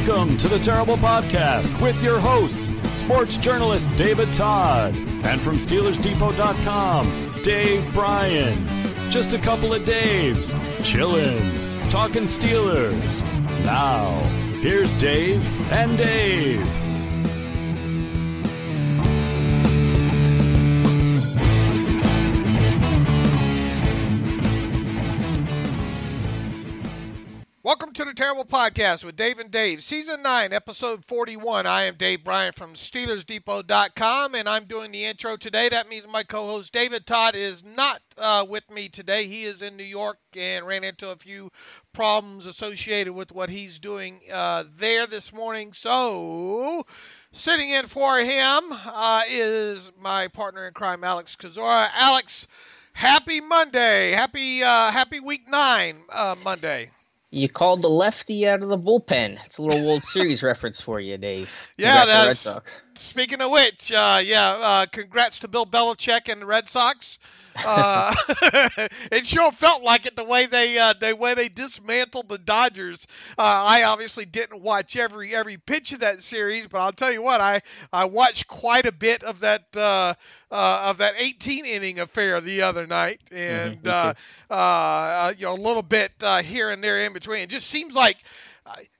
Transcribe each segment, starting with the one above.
Welcome to the Terrible Podcast with your hosts, sports journalist David Todd, and from SteelersDepot.com, Dave Bryan. Just a couple of Daves, chillin', talking Steelers. Now, here's Dave and Dave. Welcome to the Terrible Podcast with Dave and Dave, Season 9, Episode 41. I am Dave Bryan from SteelersDepot.com, and I'm doing the intro today. That means my co-host David Todd is not with me today. He is in New York and ran into a few problems associated with what he's doing there this morning. So, sitting in for him is my partner in crime, Alex Kozora. Alex, happy Monday. Happy Week 9 Monday. You called the lefty out of the bullpen. It's a little World Series reference for you, Dave. Yeah, that's, speaking of which, congrats to Bill Belichick and the Red Sox. It sure felt like it the way they dismantled the Dodgers. I obviously didn't watch every pitch of that series, but I'll tell you what, I watched quite a bit of that 18 inning affair the other night, and a little bit here and there in between. It just seems like.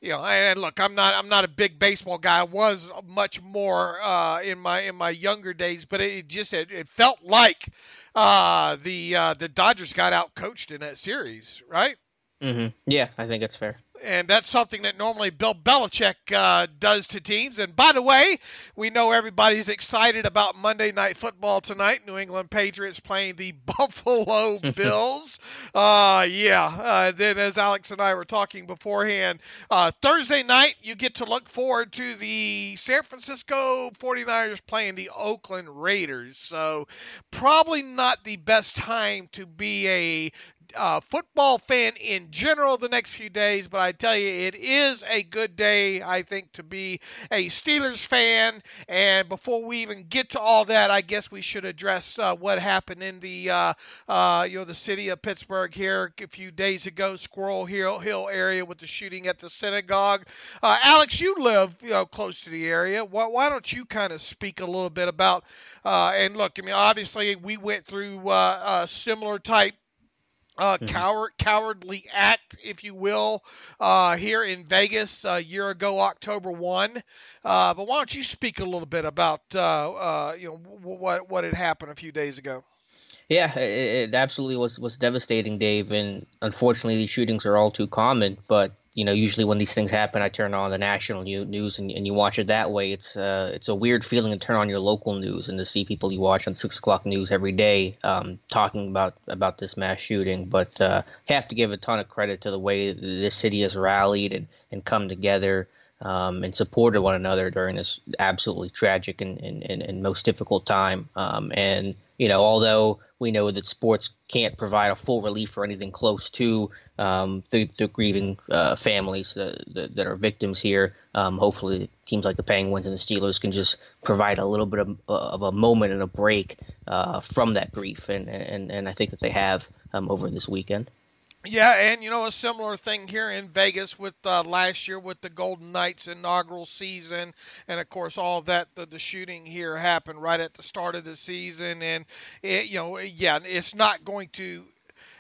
And look, I'm not a big baseball guy. I was much more in my younger days, but it felt like the Dodgers got out coached in that series, right? Mm-hmm. Yeah, I think it's fair. And that's something that normally Bill Belichick does to teams. And by the way, we know everybody's excited about Monday Night Football tonight. New England Patriots playing the Buffalo Bills. Then as Alex and I were talking beforehand, Thursday night, you get to look forward to the San Francisco 49ers playing the Oakland Raiders. So probably not the best time to be a football fan in general the next few days, but I tell you, it is a good day, I think, to be a Steelers fan. And before we even get to all that, I guess we should address what happened in the city of Pittsburgh here a few days ago, Squirrel Hill area with the shooting at the synagogue. Alex, you live close to the area. Why don't you kind of speak a little bit about? And look, I mean, obviously we went through a similar type. Cowardly act, if you will, here in Vegas a year ago, October 1. But why don't you speak a little bit about what had happened a few days ago? Yeah, it absolutely was devastating, Dave. And unfortunately, these shootings are all too common. But usually when these things happen, I turn on the national news and you watch it that way. It's a weird feeling to turn on your local news and to see people you watch on 6 o'clock news every day talking about this mass shooting. But have to give a ton of credit to the way this city has rallied and come together and supported one another during this absolutely tragic and most difficult time. Although we know that sports can't provide a full relief or anything close to the grieving families that are victims here, hopefully teams like the Penguins and the Steelers can just provide a little bit of a moment and a break from that grief, and I think that they have over this weekend. Yeah, and a similar thing here in Vegas with last year with the Golden Knights inaugural season, and of course all of that, the shooting here happened right at the start of the season, and it's not going to,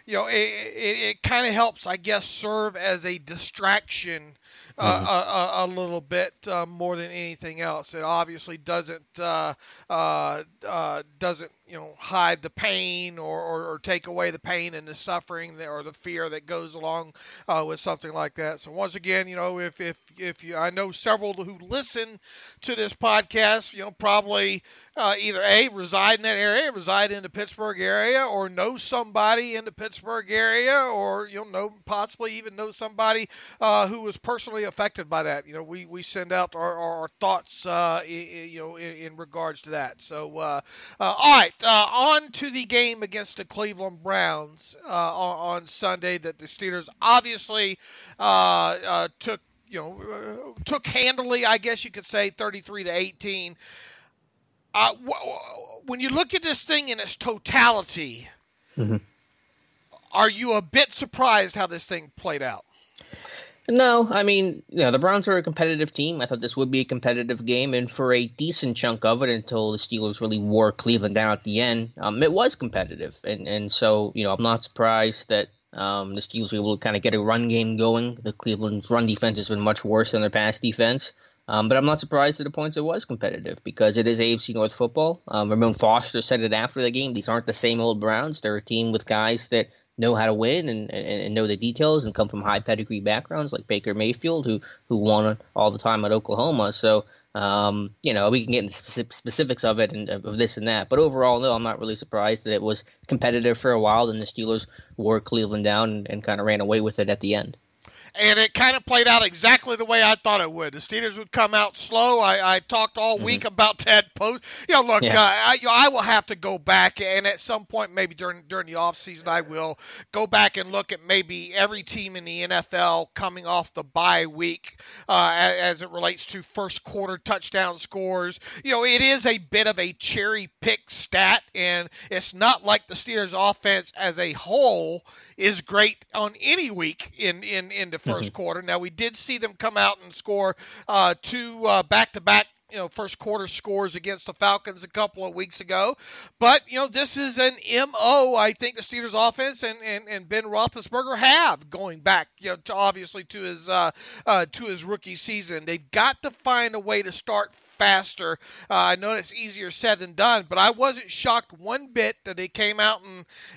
it kind of helps, I guess, serve as a distraction a little bit more than anything else. It obviously doesn't hide the pain or take away the pain and the suffering or the fear that goes along with something like that. So once again, if you, I know several who listen to this podcast, probably either reside in that area, reside in the Pittsburgh area, or know somebody in the Pittsburgh area, or possibly even know somebody who was personally affected by that. We send out our thoughts in regards to that. So all right, on to the game against the Cleveland Browns on Sunday that the Steelers obviously took handily, I guess you could say, 33-18. When you look at this thing in its totality, mm-hmm. Are you a bit surprised how this thing played out? No, I mean, the Browns are a competitive team. I thought this would be a competitive game, and for a decent chunk of it, until the Steelers really wore Cleveland down at the end, it was competitive. And so, I'm not surprised that the Steelers were able to kind of get a run game going. The Cleveland's run defense has been much worse than their pass defense. But I'm not surprised at the points it was competitive because it is AFC North football. Ramon Foster said it after the game. These aren't the same old Browns. They're a team with guys that know how to win and know the details and come from high pedigree backgrounds like Baker Mayfield, who won all the time at Oklahoma. So, we can get into specifics of it and of this and that. But overall, no, I'm not really surprised that it was competitive for a while. Then the Steelers wore Cleveland down and kind of ran away with it at the end. And it kind of played out exactly the way I thought it would. The Steelers would come out slow. I talked all week about that post. Look, I will have to go back, and at some point, maybe during the offseason, I will go back and look at maybe every team in the NFL coming off the bye week as it relates to first quarter touchdown scores. It is a bit of a cherry pick stat, and it's not like the Steelers offense as a whole is great on any week in the first quarter. Now, we did see them come out and score two back-to-back first quarter scores against the Falcons a couple of weeks ago. But, this is an MO I think the Steelers offense and Ben Roethlisberger have going back, to his rookie season. They've got to find a way to start faster. I know it's easier said than done, but I wasn't shocked one bit that they came out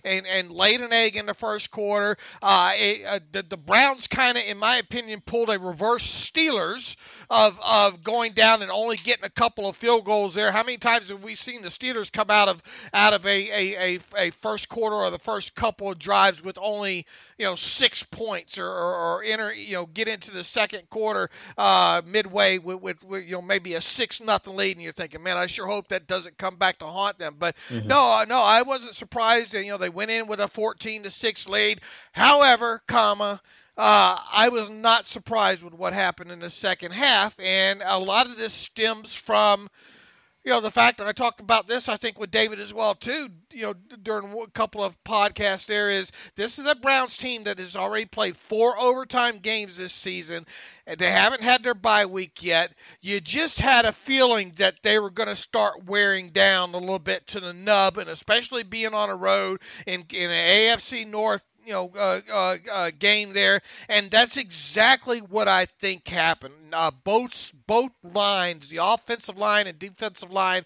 and laid an egg in the first quarter. The Browns kind of, in my opinion, pulled a reverse Steelers of going down and only getting a couple of field goals there. How many times have we seen the Steelers come out of a first quarter or the first couple of drives with only 6 points or enter get into the second quarter midway with maybe a 6-0 lead, and you're thinking, man, I sure hope that doesn't come back to haunt them. But no, I wasn't surprised. They went in with a 14-6 lead. However, I was not surprised with what happened in the second half, and a lot of this stems from the fact that I talked about this, I think, with David as well, too, during a couple of podcasts this is a Browns team that has already played 4 overtime games this season, and they haven't had their bye week yet. You just had a feeling that they were going to start wearing down a little bit to the nub, and especially being on a road in an AFC North game there, and that's exactly what I think happened. Both lines, the offensive line and defensive line,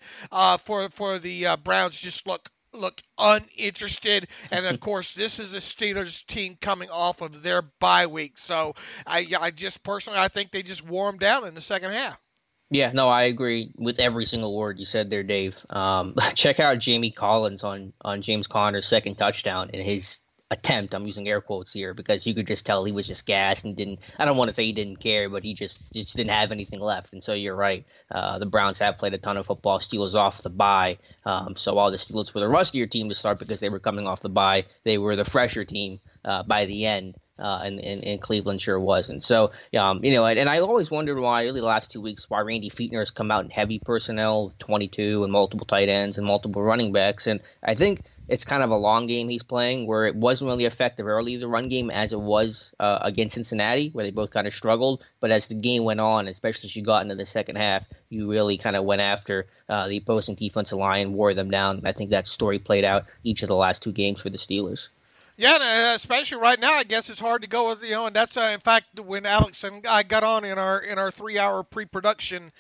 for the Browns just look uninterested, and of course this is a Steelers team coming off of their bye week, so I just personally I think they just wore them down in the second half. Yeah, no, I agree with every single word you said there, Dave. Check out Jamie Collins on James Conner's second touchdown and his attempt. I'm using air quotes here because you could just tell he was just gassed and I don't want to say he didn't care, but he just didn't have anything left. And so you're right. The Browns have played a ton of football. Steelers off the bye. So while the Steelers were the rustier team to start because they were coming off the bye, they were the fresher team by the end. And Cleveland sure wasn't. So, and I always wondered why, really the last 2 weeks, why Randy Fichtner has come out in heavy personnel, 22 and multiple tight ends and multiple running backs. And I think it's kind of a long game he's playing where it wasn't really effective early, the run game, as it was against Cincinnati, where they both kind of struggled. But as the game went on, especially as you got into the second half, you really kind of went after the opposing defensive line, wore them down. I think that story played out each of the last 2 games for the Steelers. Yeah, especially right now, I guess it's hard to go with, and that's in fact when Alex and I got on in our 3-hour pre-production,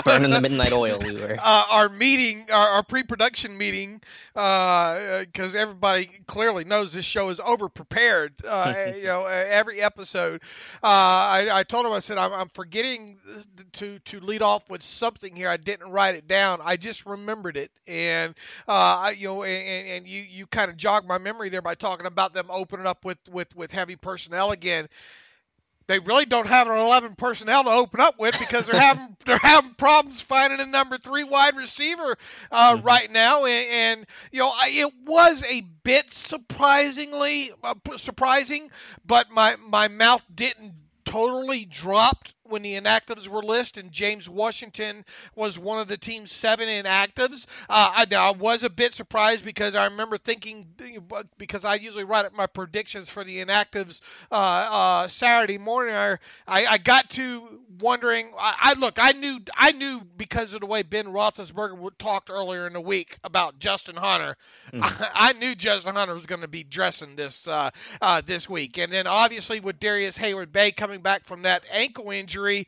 burning the midnight oil, we were our meeting, our pre-production meeting, because everybody clearly knows this show is over-prepared. Every episode, I told him, I said, I'm forgetting to lead off with something here. I didn't write it down. I just remembered it, and you kind of jogged my memory there by talking about them opening up with heavy personnel again. They really don't have an 11 personnel to open up with because they're having problems finding a number 3 wide receiver right now, and it was a bit surprising, but my mouth didn't totally drop when the inactives were listed, and James Washington was one of the team's 7 inactives. I was a bit surprised because I remember thinking, because I usually write up my predictions for the inactives Saturday morning, I got to wondering. I knew because of the way Ben Roethlisberger talked earlier in the week about Justin Hunter. I knew Justin Hunter was going to be dressing this week, and then obviously with Darius Hayward-Bay coming back from that ankle injury,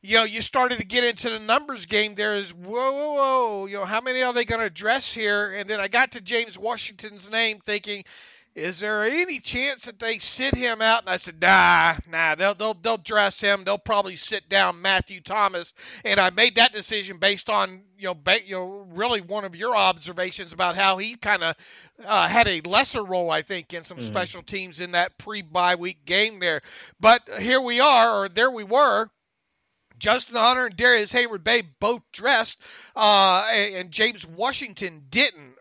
you started to get into the numbers game. There is whoa, how many are they going to dress here? And then I got to James Washington's name, thinking, is there any chance that they sit him out? And I said, nah, they'll dress him. They'll probably sit down Matthew Thomas. And I made that decision based on, really one of your observations about how he kind of had a lesser role, I think, in some special teams in that pre-bye week game there. But there we were. Justin Hunter and Darius Hayward-Bay both dressed, and James Washington didn't.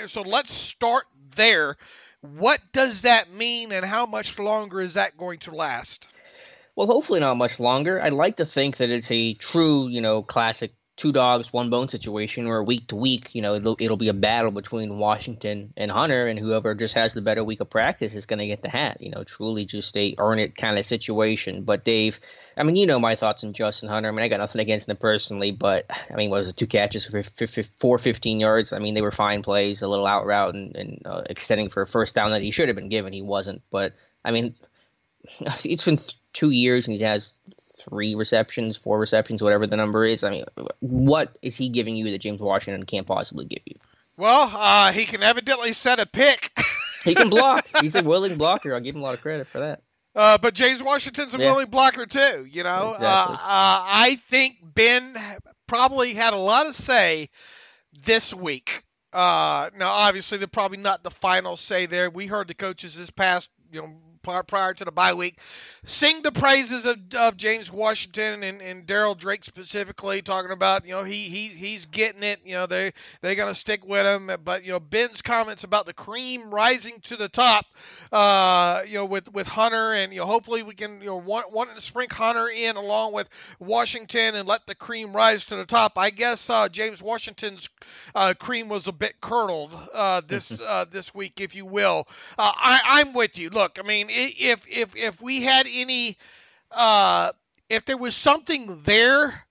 So let's start there. What does that mean, and how much longer is that going to last? Well, hopefully not much longer. I'd like to think that it's a true, classic 2 dogs, 1 bone situation where week to week, it'll be a battle between Washington and Hunter, and whoever just has the better week of practice is going to get the hat. Truly just a earn it kind of situation. But Dave, my thoughts on Justin Hunter. I got nothing against him personally, but what was it, 2 catches for 15 yards? They were fine plays, a little out route and extending for a first down that he should have been given. He wasn't. But it's been 2 years and he has 3 receptions, 4 receptions, whatever the number is. What is he giving you that James Washington can't possibly give you? Well, he can evidently set a pick. He can block. He's a willing blocker. I'll give him a lot of credit for that. But James Washington's a willing blocker too. Exactly. I think Ben probably had a lot to say this week. Now, obviously, they're probably not the final say there. We heard the coaches this past, prior to the bye week, sing the praises of James Washington and Daryl Drake specifically, talking about he's getting it. They're gonna stick with him. But Ben's comments about the cream rising to the top, with Hunter, and hopefully we can wanting to sprinkle Hunter in along with Washington and let the cream rise to the top. I guess James Washington's cream was a bit curdled this week, if you will. I'm with you. Look, if we had any, if there was something there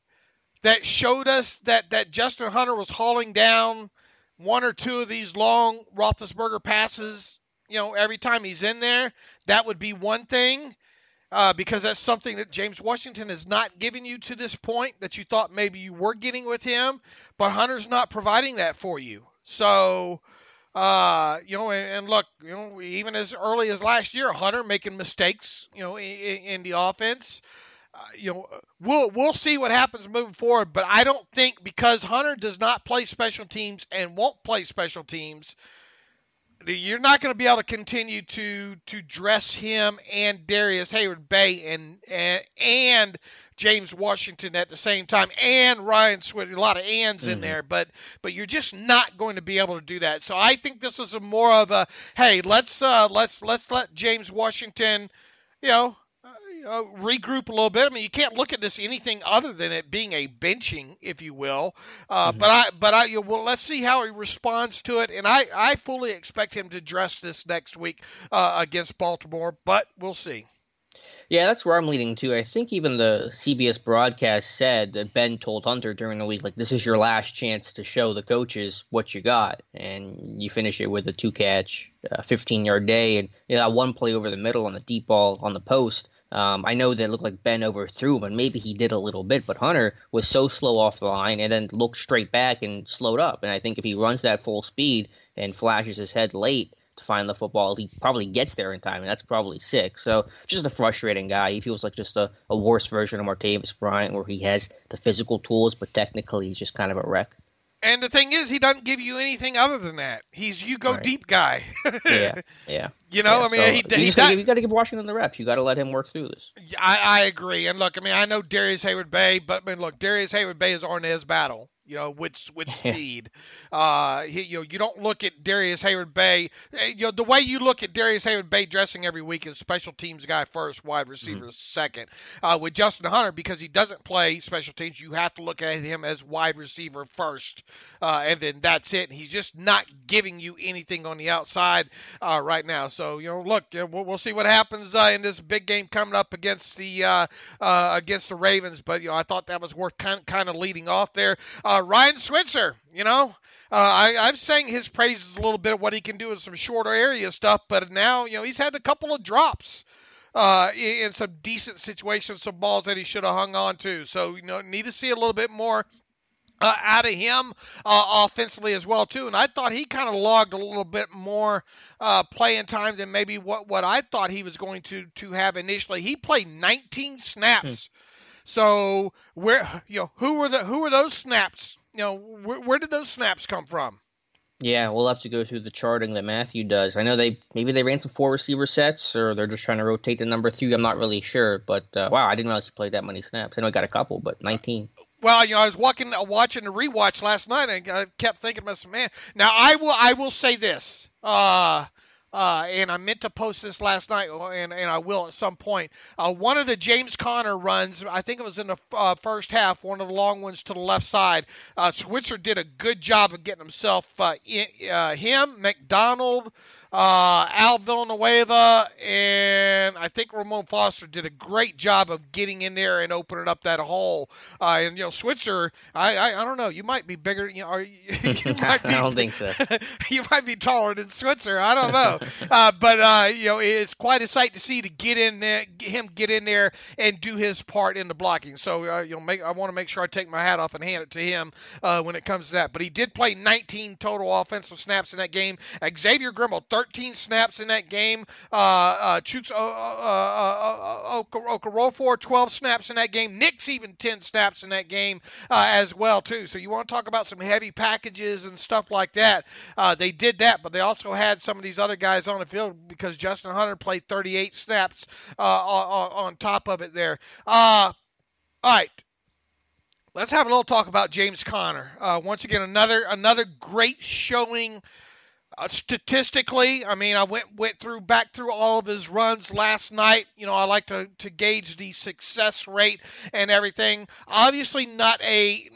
that showed us that Justin Hunter was hauling down 1 or 2 of these long Roethlisberger passes, every time he's in there, that would be one thing, because that's something that James Washington has not given you to this point that you thought maybe you were getting with him, but Hunter's not providing that for you. So, and look, even as early as last year, Hunter making mistakes, in the offense. We'll see what happens moving forward, but I don't think because Hunter does not play special teams and won't play special teams, you're not going to be able to continue to dress him and Darius Hayward-Bay and James Washington at the same time, and Ryan Switty, a lot of ands in there, but you're just not going to be able to do that. So I think this is more of a, hey, let's let James Washington, regroup a little bit. You can't look at this anything other than it being a benching, if you will. But let's see how he responds to it. And I fully expect him to dress this next week against Baltimore, but we'll see. Yeah, that's where I'm leading to. I think even the CBS broadcast said that Ben told Hunter during the week, this is your last chance to show the coaches what you got. And you finish it with a 2-catch, 15-yard day, and that one play over the middle on the deep ball on the post. I know that it looked like Ben overthrew him, and maybe he did a little bit, but Hunter was so slow off the line and then looked straight back and slowed up. And I think if he runs that full speed and flashes his head late to find the football, he probably gets there in time, and that's probably 6. So just a frustrating guy. He feels like just a worse version of Martavis Bryant, where he has the physical tools, but technically he's just kind of a wreck. And the thing is, he doesn't give you anything other than that. He's deep guy. Yeah. You got to give Washington the reps. You got to let him work through this. I agree. And look, I know Darius Hayward-Bay, but look, Darius Hayward-Bay is Arnaz Battle. with speed. You don't look at Darius Hayward-Bay. The way you look at Darius Hayward-Bay dressing every week is special teams guy first, wide receiver second. With Justin Hunter, because he doesn't play special teams, you have to look at him as wide receiver first, and then that's it. He's just not giving you anything on the outside right now. So look, we'll see what happens in this big game coming up against the Ravens. But I thought that was worth kind of leading off there. Ryan Switzer, I've sang his praises a little bit of what he can do in some shorter area stuff, but now he's had a couple of drops in some decent situations, some balls that he should have hung on to. So need to see a little bit more out of him offensively as well too. And I thought he kind of logged a little bit more playing time than maybe what I thought he was going to have initially. He played 19 snaps. So where who were those snaps? Where did those snaps come from? Yeah, we'll have to go through the charting that Matthew does. I know maybe they ran some 4 receiver sets, or they're just trying to rotate the number 3. I'm not really sure, but wow, I didn't realize he played that many snaps. I know he got a couple, but 19. Well, I was watching the rewatch last night, and I kept thinking to myself, man. Now I will say this. And I meant to post this last night, and I will at some point. One of the James Conner runs, I think it was in the first half, one of the long ones to the left side. Switzer did a good job of getting himself him, McDonald, Al Villanueva, and I think Ramon Foster did a great job of getting in there and opening up that hole. And Switzer, I don't know, you might be bigger. You might be, I don't think so. You might be taller than Switzer. I don't know. But it's quite a sight to see him get in there and do his part in the blocking. So I want to make sure I take my hat off and hand it to him when it comes to that. But he did play 19 total offensive snaps in that game. Xavier Grimmel, 13 snaps in that game. Chooks Okorofor, 12 snaps in that game. Nick's even 10 snaps in that game as well too. So you want to talk about some heavy packages and stuff like that. They did that, but they also had some of these other guys on the field because Justin Hunter played 38 snaps on top of it there. All right. Let's have a little talk about James Conner. Once again, another great showing statistically. I mean, I went back through all of his runs last night. I like to gauge the success rate and everything. Obviously, not a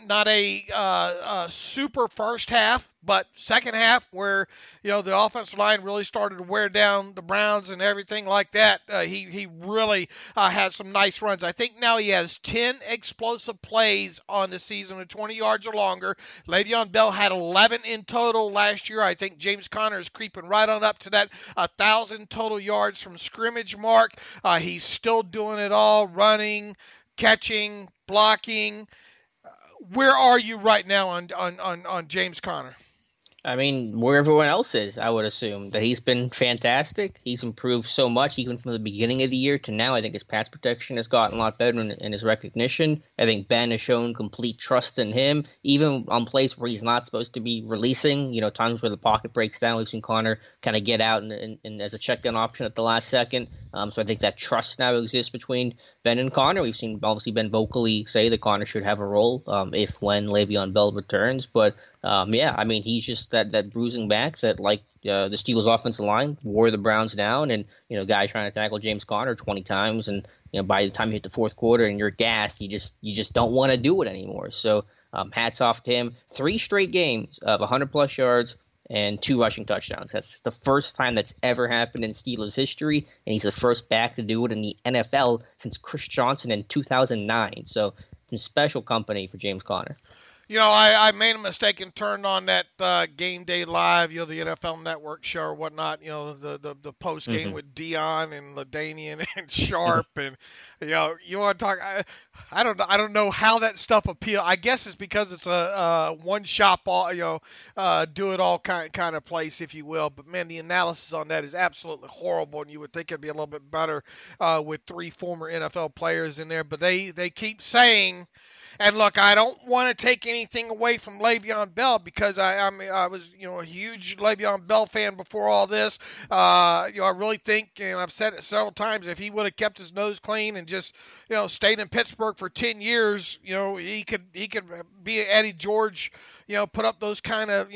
super first half, but second half where the offensive line really started to wear down the Browns and everything like that. He really had some nice runs. I think now he has 10 explosive plays on the season of 20 yards or longer. Le'Veon Bell had 11 in total last year. I think James Conner is creeping right on up to that 1,000 total yards from scrimmage mark. He's still doing it all, running, catching, blocking. Where are you right now on James Conner? I mean, where everyone else is, I would assume that he's been fantastic. He's improved so much, even from the beginning of the year to now. I think his pass protection has gotten a lot better in his recognition. I think Ben has shown complete trust in him, even on plays where he's not supposed to be releasing. Times where the pocket breaks down, we've seen Conner kind of get out and as a check down option at the last second. So I think that trust now exists between Ben and Conner. We've seen obviously Ben vocally say that Conner should have a role when Le'Veon Bell returns, but yeah, I mean, he's just that bruising back that, like the Steelers' offensive line wore the Browns down, and guys trying to tackle James Conner 20 times, and by the time you hit the fourth quarter and you're gassed, you just don't want to do it anymore. So hats off to him. 3 straight games of 100+ yards and 2 rushing touchdowns. That's the first time that's ever happened in Steelers history, and he's the first back to do it in the NFL since Chris Johnson in 2009. So some special company for James Conner. I made a mistake and turned on that Game Day Live, the NFL Network show or whatnot, the post game with Dion and LaDainian and Sharp, and you want to talk. I don't know how that stuff appeals. I guess it's because it's a one shop, do it all kind of place, if you will. But man, the analysis on that is absolutely horrible, and you would think it'd be a little bit better with 3 former NFL players in there. But they keep saying And look, I don't want to take anything away from Le'Veon Bell because I was a huge Le'Veon Bell fan before all this. I really think, and I've said it several times, if he would have kept his nose clean and just stayed in Pittsburgh for 10 years, he could be Eddie George, put up those kind of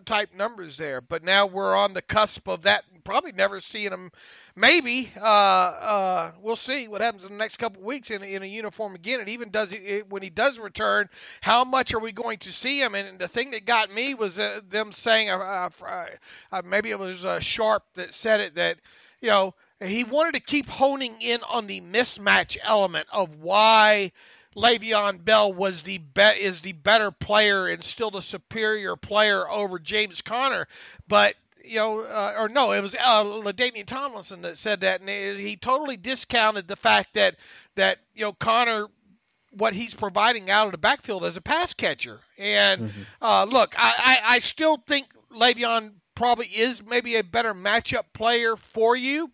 type numbers there. But now we're on the cusp of that. Probably never seeing him. Maybe we'll see what happens in the next couple of weeks in a uniform again. And even when he does return, how much are we going to see him? And the thing that got me was them saying, maybe it was Sharp that said it, that he wanted to keep honing in on the mismatch element of why Le'Veon Bell is the better player and still the superior player over James Conner, but. It was LaDainian Tomlinson that said that, and he totally discounted the fact that Connor, what he's providing out of the backfield as a pass catcher. And look, I still think Le'Veon probably is maybe a better matchup player for you,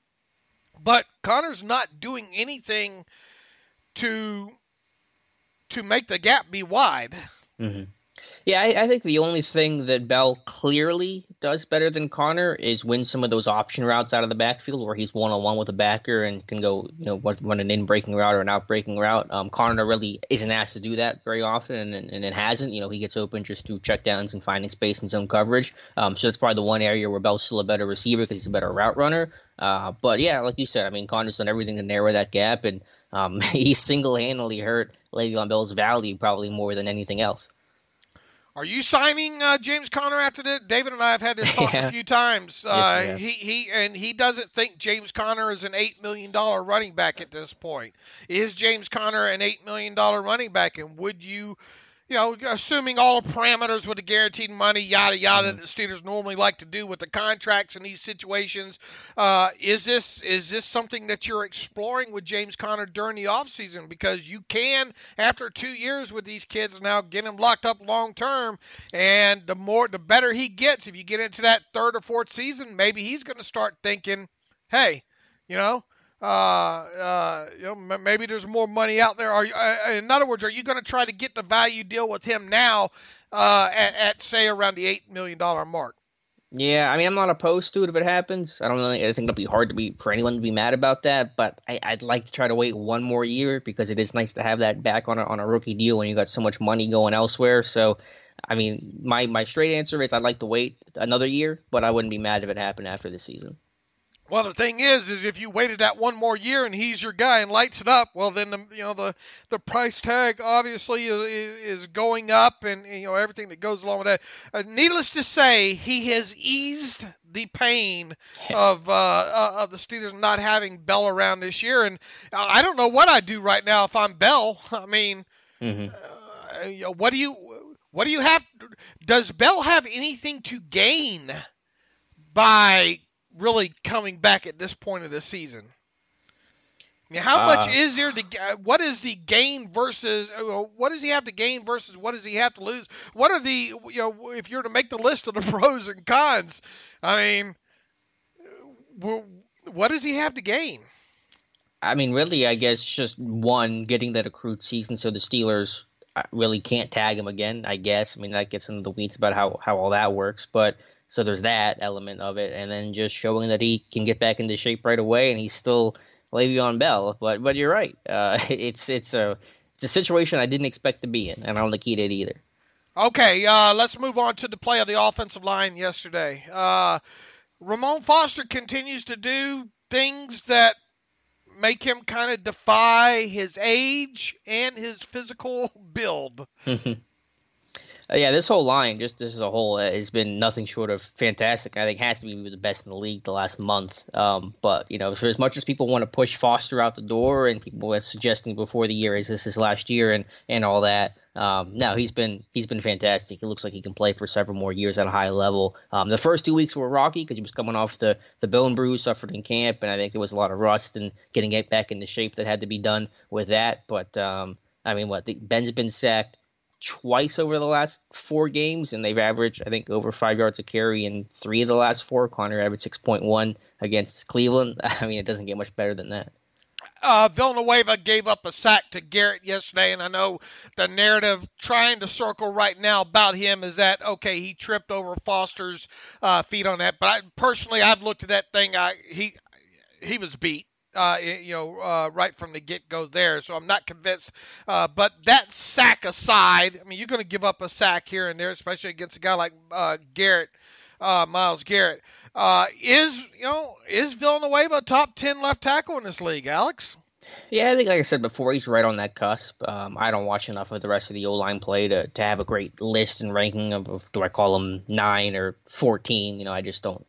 but Connor's not doing anything to make the gap be wide. Mm-hmm. Yeah, I think the only thing that Bell clearly does better than Connor is win some of those option routes out of the backfield where he's one-on-one with a backer and can go, run an in-breaking route or an out-breaking route. Connor really isn't asked to do that very often, and it hasn't. He gets open just through checkdowns and finding space in zone coverage. So that's probably the one area where Bell's still a better receiver because he's a better route runner. But yeah, like you said, Connor's done everything to narrow that gap, and he single-handedly hurt Le'Veon Bell's value probably more than anything else. Are you signing James Conner after that? David and I have had this talk a few times. Yes, he doesn't think James Conner is an $8 million running back at this point. Is James Conner an $8 million running back? And would you, assuming all the parameters with the guaranteed money, yada yada, that the Steelers normally like to do with the contracts in these situations, is this something that you're exploring with James Conner during the offseason? Because you can, after 2 years with these kids now, get him locked up long term, and the better he gets, if you get into that third or fourth season, maybe he's going to start thinking, hey, maybe there's more money out there. In other words, are you going to try to get the value deal with him now at say around the $8 million mark? Yeah, I'm not opposed to it if it happens. I think it'll be hard for anyone to be mad about that, but I'd like to try to wait one more year because it is nice to have that back on a rookie deal when you got so much money going elsewhere. So, my straight answer is I'd like to wait another year, but I wouldn't be mad if it happened after this season. Well, the thing is if you waited that one more year and he's your guy and lights it up, well, then the price tag obviously is going up, and everything that goes along with that. Needless to say, he has eased the pain of the Steelers not having Bell around this year, and I don't know what I'd do right now if I'm Bell. What do you have? Does Bell have anything to gain by really coming back at this point of the season? How much is there what is the gain versus what does he have to gain versus what does he have to lose? What are the if you're to make the list of the pros and cons, what does he have to gain? Really, I guess just one, getting that accrued season so the Steelers really can't tag him again, I guess. That gets into the weeds about how all that works, but so there's that element of it, and then just showing that he can get back into shape right away, and he's still Le'Veon Bell. But you're right. It's a situation I didn't expect to be in, and I don't think he did either. Okay, let's move on to the play of the offensive line yesterday. Ramon Foster continues to do things that make him kind of defy his age and his physical build. Yeah, this whole line, just as a whole, has been nothing short of fantastic. I think it has to be the best in the league the last month. But, for as much as people want to push Foster out the door, and people have suggesting before the year, is this his last year and all that, no, he's been fantastic. It looks like he can play for several more years at a high level. The first 2 weeks were rocky because he was coming off the bone bruise suffered in camp, and I think there was a lot of rust and getting it back into shape that had to be done with that. But, Ben's been sacked twice over the last 4 games, and they've averaged, I think, over 5 yards a carry in 3 of the last 4. Connor averaged 6.1 against Cleveland. It doesn't get much better than that. Villanueva gave up a sack to Garrett yesterday, and I know the narrative trying to circle right now about him is that, okay, he tripped over Foster's feet on that. But I've looked at that thing. He was beat. Right from the get-go there. So I'm not convinced. But that sack aside, I mean, you're going to give up a sack here and there, especially against a guy like Garrett, Myles Garrett. Is Villanueva a top 10 left tackle in this league, Alex? Yeah, I think, like I said before, he's right on that cusp. I don't watch enough of the rest of the O-line play to have a great list and ranking of do I call him 9 or 14. I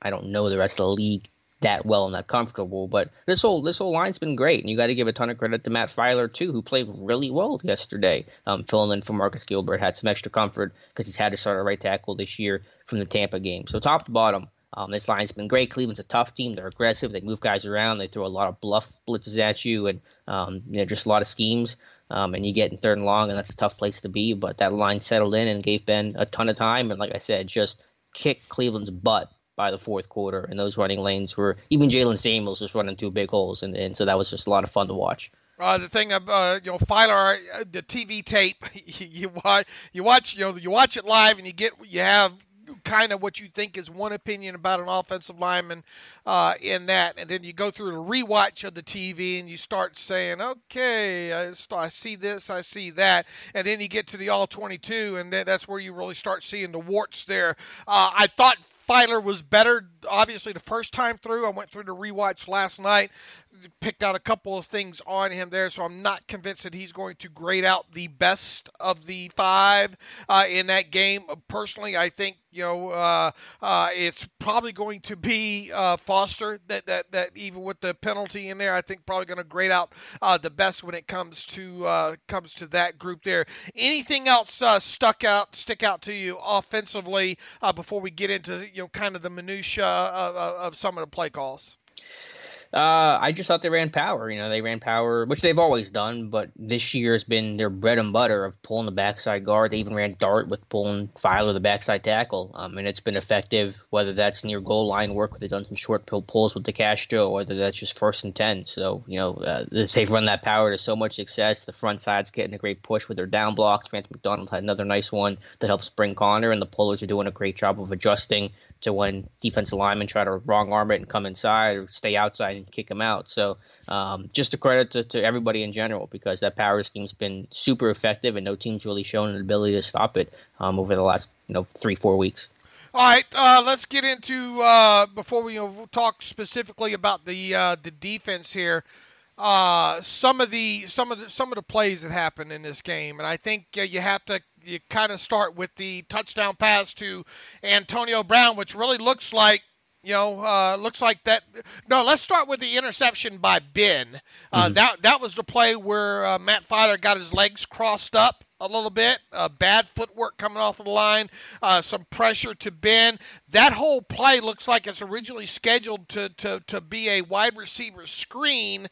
don't know the rest of the league that well and that comfortable, but this whole line's been great, and you got to give a ton of credit to Matt Filer too, who played really well yesterday, filling in for Marcus Gilbert, had some extra comfort because he's had to start a right tackle this year from the Tampa game. So top to bottom, this line's been great. Cleveland's a tough team. They're aggressive. They move guys around. They throw a lot of bluff blitzes at you, and just a lot of schemes. And you get in 3rd and long, and that's a tough place to be. But that line settled in and gave Ben a ton of time, and like I said, just kicked Cleveland's butt by the 4th quarter, and those running lanes were even Jalen Samuels just running through big holes, and so that was just a lot of fun to watch. The thing, Filer, the TV tape, you watch it live, and you have kind of what you think is one opinion about an offensive lineman in that, and then you go through the rewatch of the TV and you start saying, okay, I see this, I see that, and then you get to the all 22, and then that's where you really start seeing the warts there. I thought Filer was better, obviously, the first time through. I went through the rewatch last night, picked out a couple of things on him there, so I'm not convinced that he's going to grade out the best of the 5 in that game. Personally, I think it's probably going to be Foster that even with the penalty in there, I think probably going to grade out the best when it comes to that group there. Anything else stick out to you offensively before we get into kind of the minutia of some of the play calls? I just thought they ran power. They ran power, which they've always done, but this year has been their bread and butter of pulling the backside guard. They even ran dart with pulling Filer the backside tackle, and it's been effective, whether that's near goal line work, where they've done some short pulls with DeCastro, or whether that's just 1st and 10. So, they've run that power to so much success. The front side's getting a great push with their down blocks. Vance McDonald had another nice one that helps spring Connor, and the pullers are doing a great job of adjusting to when defensive linemen try to wrong arm it and come inside or stay outside and kick them out. So just a credit to everybody in general, because that power scheme's been super effective, and no team's really shown an ability to stop it over the last 3-4 weeks. All right, let's get into before we talk specifically about the defense here. Some of the plays that happened in this game, and I think you kind of start with the touchdown pass to Antonio Brown, which really looks like that. No, let's start with the interception by Ben. That was the play where Matt Filer got his legs crossed up a little bit, bad footwork coming off of the line, some pressure to Ben. That whole play looks like it's originally scheduled to be a wide receiver screen,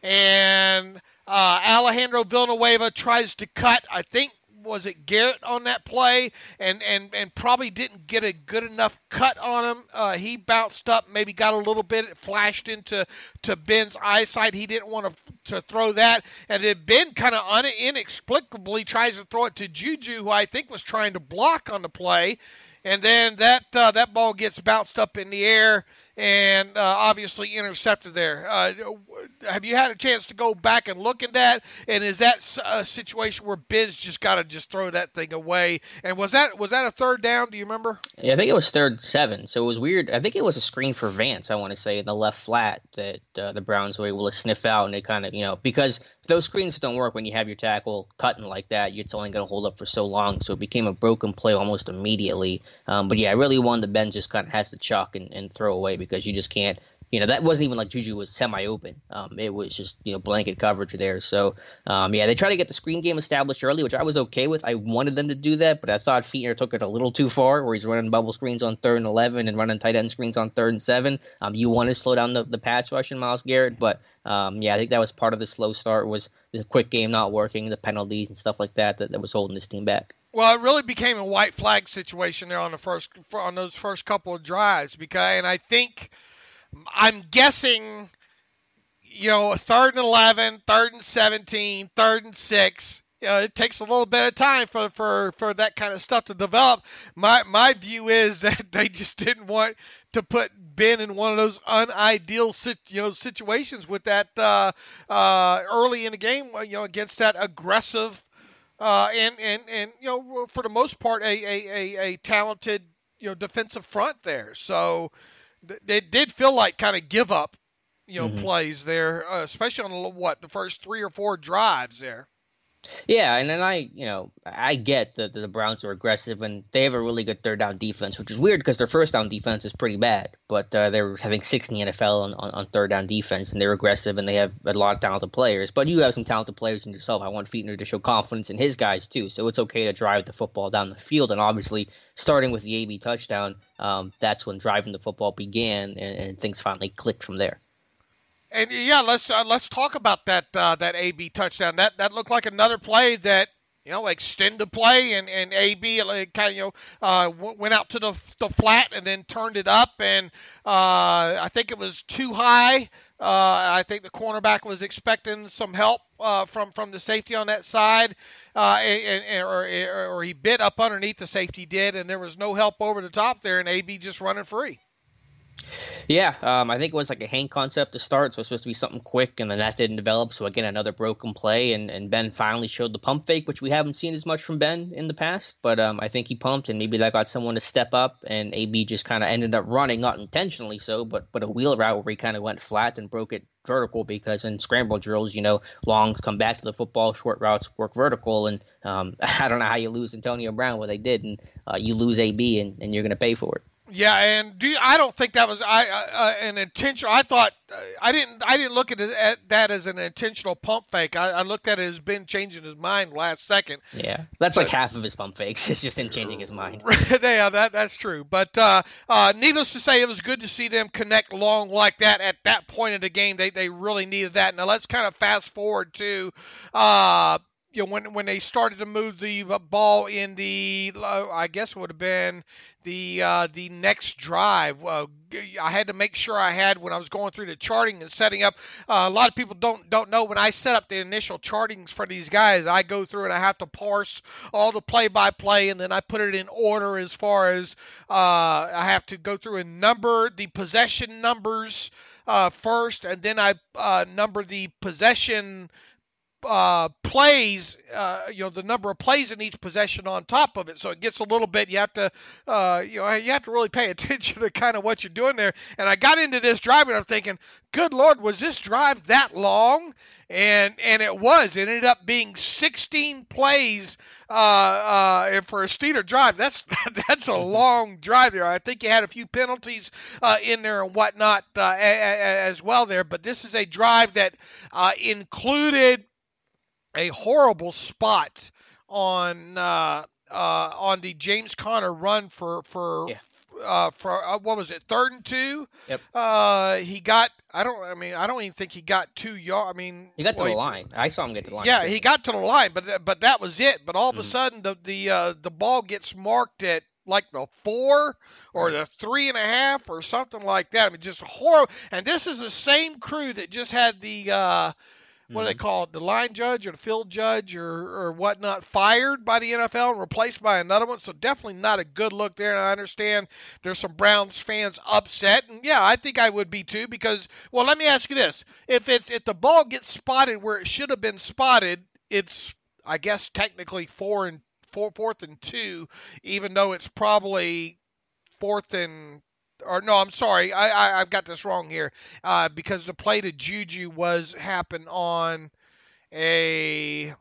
and Alejandro Villanueva tries to cut, I think, was it Garrett on that play, and probably didn't get a good enough cut on him. He bounced up, maybe got a little bit, it flashed into Ben's eyesight. He didn't want to throw that, and then Ben kind of inexplicably tries to throw it to Juju, who I think was trying to block on the play, and then that ball gets bounced up in the air and obviously intercepted there. Have you had a chance to go back and look at that? And is that a situation where Ben's just got to just throw that thing away? And was that a third down? Do you remember? Yeah, I think it was 3rd and 7. So it was weird. I think it was a screen for Vance, I want to say, in the left flat that the Browns were able to sniff out. And they kind of, because those screens don't work when you have your tackle cutting like that. It's only going to hold up for so long. So it became a broken play almost immediately. But yeah, I really wanted the Ben just kind of has to chuck and throw away, because you just can't, that wasn't even like Juju was semi-open. It was just, blanket coverage there. So, they tried to get the screen game established early, which I was okay with. I wanted them to do that, but I thought Fietner took it a little too far, where he's running bubble screens on 3rd and 11 and running tight end screens on 3rd and 7. You want to slow down the pass rush in Myles Garrett, but I think that was part of the slow start, was the quick game not working, the penalties and stuff like that was holding this team back. Well, it really became a white flag situation there on those first couple of drives, and I think, I'm guessing, 3rd and 11, 3rd and 17, 3rd and 6. It takes a little bit of time for that kind of stuff to develop. My view is that they just didn't want to put Ben in one of those unideal situations with that early in the game, against that aggressive and for the most part a talented defensive front there. So it did feel like kind of give up plays there, especially on the first 3 or 4 drives there. Yeah, and then I get that the Browns are aggressive and they have a really good third down defense, which is weird because their first down defense is pretty bad. But they're having 6th in the NFL on third down defense, and they're aggressive and they have a lot of talented players. But you have some talented players in yourself. I want Fiedner to show confidence in his guys too, so it's okay to drive the football down the field. And obviously, starting with the AB touchdown, that's when driving the football began, and things finally clicked from there. And yeah, let's talk about that AB touchdown. That looked like another play that extended play, and AB kind of went out to the flat and then turned it up, and I think it was too high. I think the cornerback was expecting some help from the safety on that side, or he bit up underneath the safety did, and there was no help over the top there, and AB just running free. Yeah, I think it was like a hang concept to start, so it was supposed to be something quick, and then that didn't develop, so again, another broken play, and Ben finally showed the pump fake, which we haven't seen as much from Ben in the past, but I think he pumped, and maybe that got someone to step up, and AB just kind of ended up running, not intentionally so, but a wheel route where he kind of went flat and broke it vertical, because in scramble drills, longs come back to the football, short routes work vertical, and I don't know how you lose Antonio Brown, well, they did, and you lose AB, and you're going to pay for it. Yeah, and I don't think that was an intentional. I thought I didn't look at that as an intentional pump fake. I looked at it as Ben changing his mind last second. Yeah, that's like half of his pump fakes. It's just him changing his mind. Yeah, that's true. But needless to say, it was good to see them connect long like that at that point of the game. They really needed that. Now let's kind of fast forward to when they started to move the ball in the, I guess it would have been the next drive. I had to make sure I had, when I was going through the charting and setting up. A lot of people don't know, when I set up the initial chartings for these guys, I go through and I have to parse all the play-by-play, and then I put it in order as far as I have to go through and number the possession numbers first, and then I number the possession plays, the number of plays in each possession on top of it. So it gets a little bit, you have to really pay attention to kind of what you're doing there. And I got into this drive and I'm thinking, good Lord, was this drive that long? And it was. It ended up being 16 plays for a Steeler drive. That's a long drive there. I think you had a few penalties in there and whatnot as well there. But this is a drive that included a horrible spot on the James Conner run for what was it, 3rd and 2? Yep. He got, I don't even think he got 2 yards. He got to the line. I saw him get to the line. Yeah, he got to the line, but that was it. But all of a sudden, the ball gets marked at like the 4 or the 3.5 or something like that. I mean, just horrible. And this is the same crew that just had the what do they call it, the line judge or the field judge or whatnot, fired by the NFL and replaced by another one. So definitely not a good look there. And I understand there's some Browns fans upset. And yeah, I think I would be too, because, well, let me ask you this. If the ball gets spotted where it should have been spotted, it's, I guess, technically 4th and 2, even though it's probably 4th and, or no, I'm sorry, I've got this wrong here, because the play to Juju happened on a,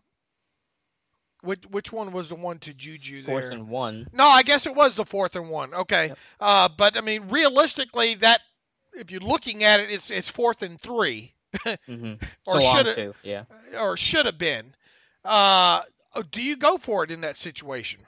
which one was the one to Juju there? 4th and 1. No, I guess it was the 4th and 1. Okay, yep. But I mean, realistically, that, if you're looking at it, it's 4th and 3, or should or should have been. Do you go for it in that situation?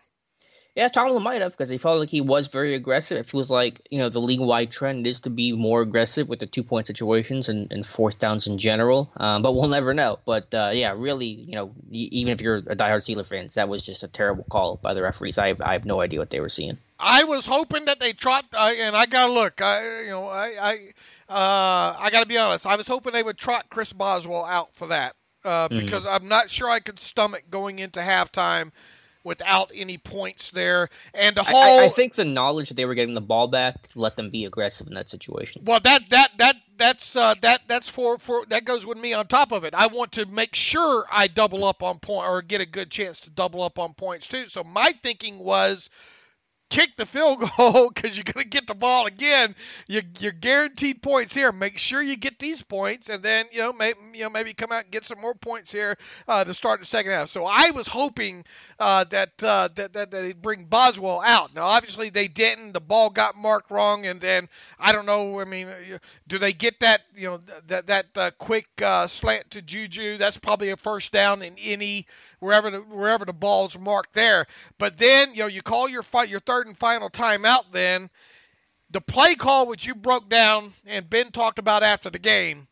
Yeah, Tomlin might have, because he felt like he was very aggressive. It feels like, the league-wide trend is to be more aggressive with the 2-point situations and 4th downs in general. But we'll never know. But, yeah, really, even if you're a diehard Steelers fan, that was just a terrible call by the referees. I have no idea what they were seeing. I was hoping that they trot, and I gotta look. I gotta be honest. I was hoping they would trot Chris Boswell out for that, because I'm not sure I could stomach going into halftime without any points there. And the whole, I think the knowledge that they were getting the ball back let them be aggressive in that situation. well, that's for that goes with me on top of it. I want to make sure I double up on point or get a good chance to double up on points too. So my thinking was, kick the field goal because you're going to get the ball again. You're guaranteed points here. Make sure you get these points, and then maybe come out and get some more points here to start the second half. So I was hoping that they'd bring Boswell out. Now obviously they didn't. The ball got marked wrong, and then I don't know. I mean, do they get that that quick slant to Juju? That's probably a first down in any wherever the ball's marked there. But then you call your third and final timeout. Then the play call, which you broke down and Ben talked about after the game,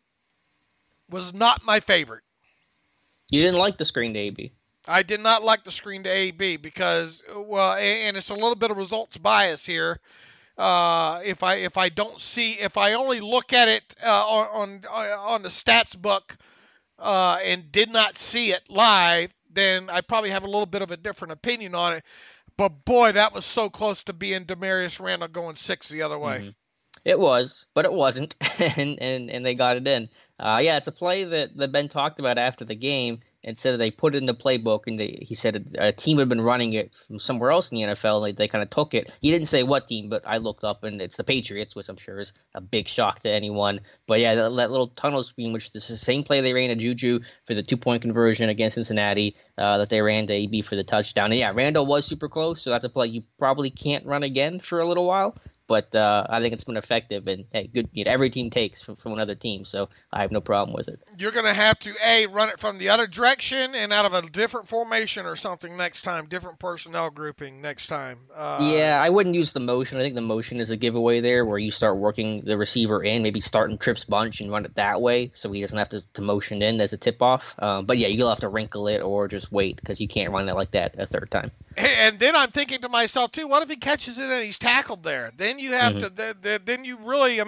was not my favorite. You didn't like the screen to AB. I did not like the screen to AB because, well, and it's a little bit of results bias here. If I only look at it on the stats book and did not see it live, then I probably have a little bit of a different opinion on it. But boy, that was so close to being Demarius Randall going 6 the other way. Mm-hmm. It was, but it wasn't, and they got it in. It's a play that Ben talked about after the game and said that they put it in the playbook, and he said a team had been running it from somewhere else in the NFL, and they kind of took it. He didn't say what team, but I looked up, and it's the Patriots, which I'm sure is a big shock to anyone. But yeah, that little tunnel screen, which is the same play they ran to Juju for the 2-point conversion against Cincinnati, that they ran to AB for the touchdown. And yeah, Randall was super close, so that's a play you probably can't run again for a little while. But I think it's been effective, and hey, good. Every team takes from another team, so I have no problem with it. You're going to have to run it from the other direction and out of a different formation or something next time, different personnel grouping next time. I wouldn't use the motion. I think the motion is a giveaway there, where you start working the receiver in, maybe starting trips bunch and run it that way, so he doesn't have to motion in as a tip off. But yeah, you'll have to wrinkle it or just wait because you can't run it like that a third time. And then I'm thinking to myself too, what if he catches it and he's tackled there? Then you have to. Then you really, you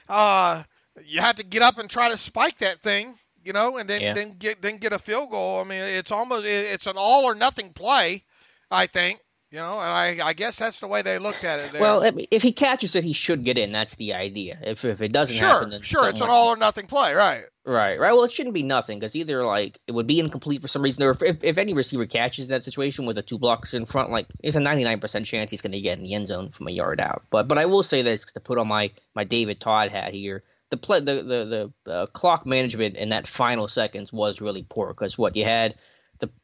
have to get up and try to spike that thing, and then get a field goal. I mean, it's an all or nothing play, I think. And I guess that's the way they looked at it there. Well, if he catches it, he should get in. That's the idea. If it doesn't happen, then it's an all or nothing play, right? Right. Well, it shouldn't be nothing because either it would be incomplete for some reason, or if any receiver catches that situation with the 2 blockers in front, it's a 99% chance he's going to get in the end zone from a yard out. But I will say this to put on my David Todd hat here. The clock management in that final seconds was really poor because you had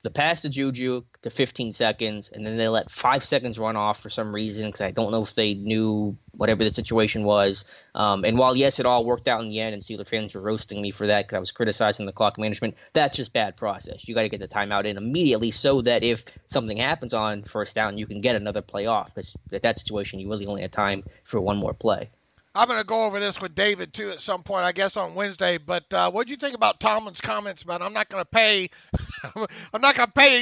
the pass to Juju to 15 seconds, and then they let 5 seconds run off for some reason because I don't know if they knew whatever the situation was. And while, yes, it all worked out in the end, and Steelers fans were roasting me for that because I was criticizing the clock management, that's just bad process. You got to get the timeout in immediately so that if something happens on first down, you can get another play off because at that situation, you really only have time for one more play. I'm going to go over this with David, too, at some point, I guess, on Wednesday. But what do you think about Tomlin's comments about I'm not going to pay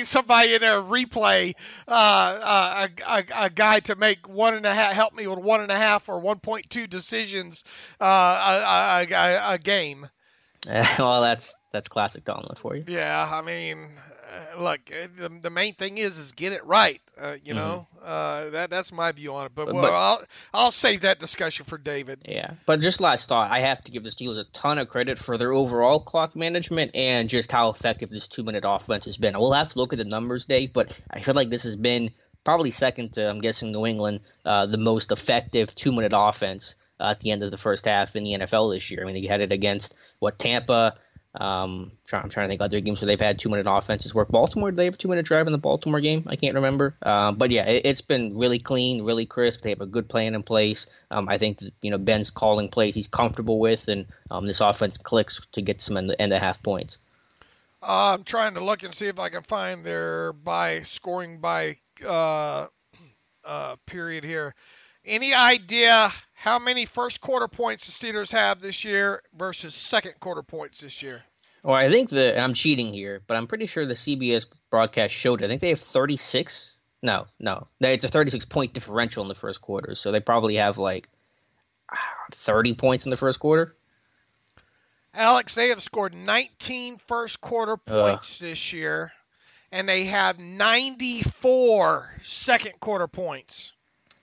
somebody in there replay a guy to make 1.5, help me with 1.5 or 1.2 decisions a game? Well, that's classic Tomlin for you. Yeah, I mean, look, the main thing is get it right. That's my view on it. But I'll save that discussion for David. Yeah, but just last thought, I have to give the Steelers a ton of credit for their overall clock management and just how effective this 2-minute offense has been. I will have to look at the numbers, Dave, but I feel like this has been probably second to, I'm guessing, New England, the most effective 2-minute offense at the end of the first half in the NFL this year. I mean, you had it against Tampa. I'm trying to think other games where they've had 2-minute offenses work. Baltimore, did they have a 2-minute drive in the Baltimore game? I can't remember. But yeah, it's been really clean, really crisp. They have a good plan in place. I think that, Ben's calling plays he's comfortable with, and this offense clicks to get some end of half points. I'm trying to look and see if I can find their scoring by period here. Any idea how many first quarter points the Steelers have this year versus second quarter points this year? Well, I think I'm cheating here, but I'm pretty sure the CBS broadcast showed it. I think they have 36 No. It's a 36-point differential in the first quarter, so they probably have like 30 points in the first quarter. Alex, they have scored 19 first quarter points this year, and they have 94 second quarter points.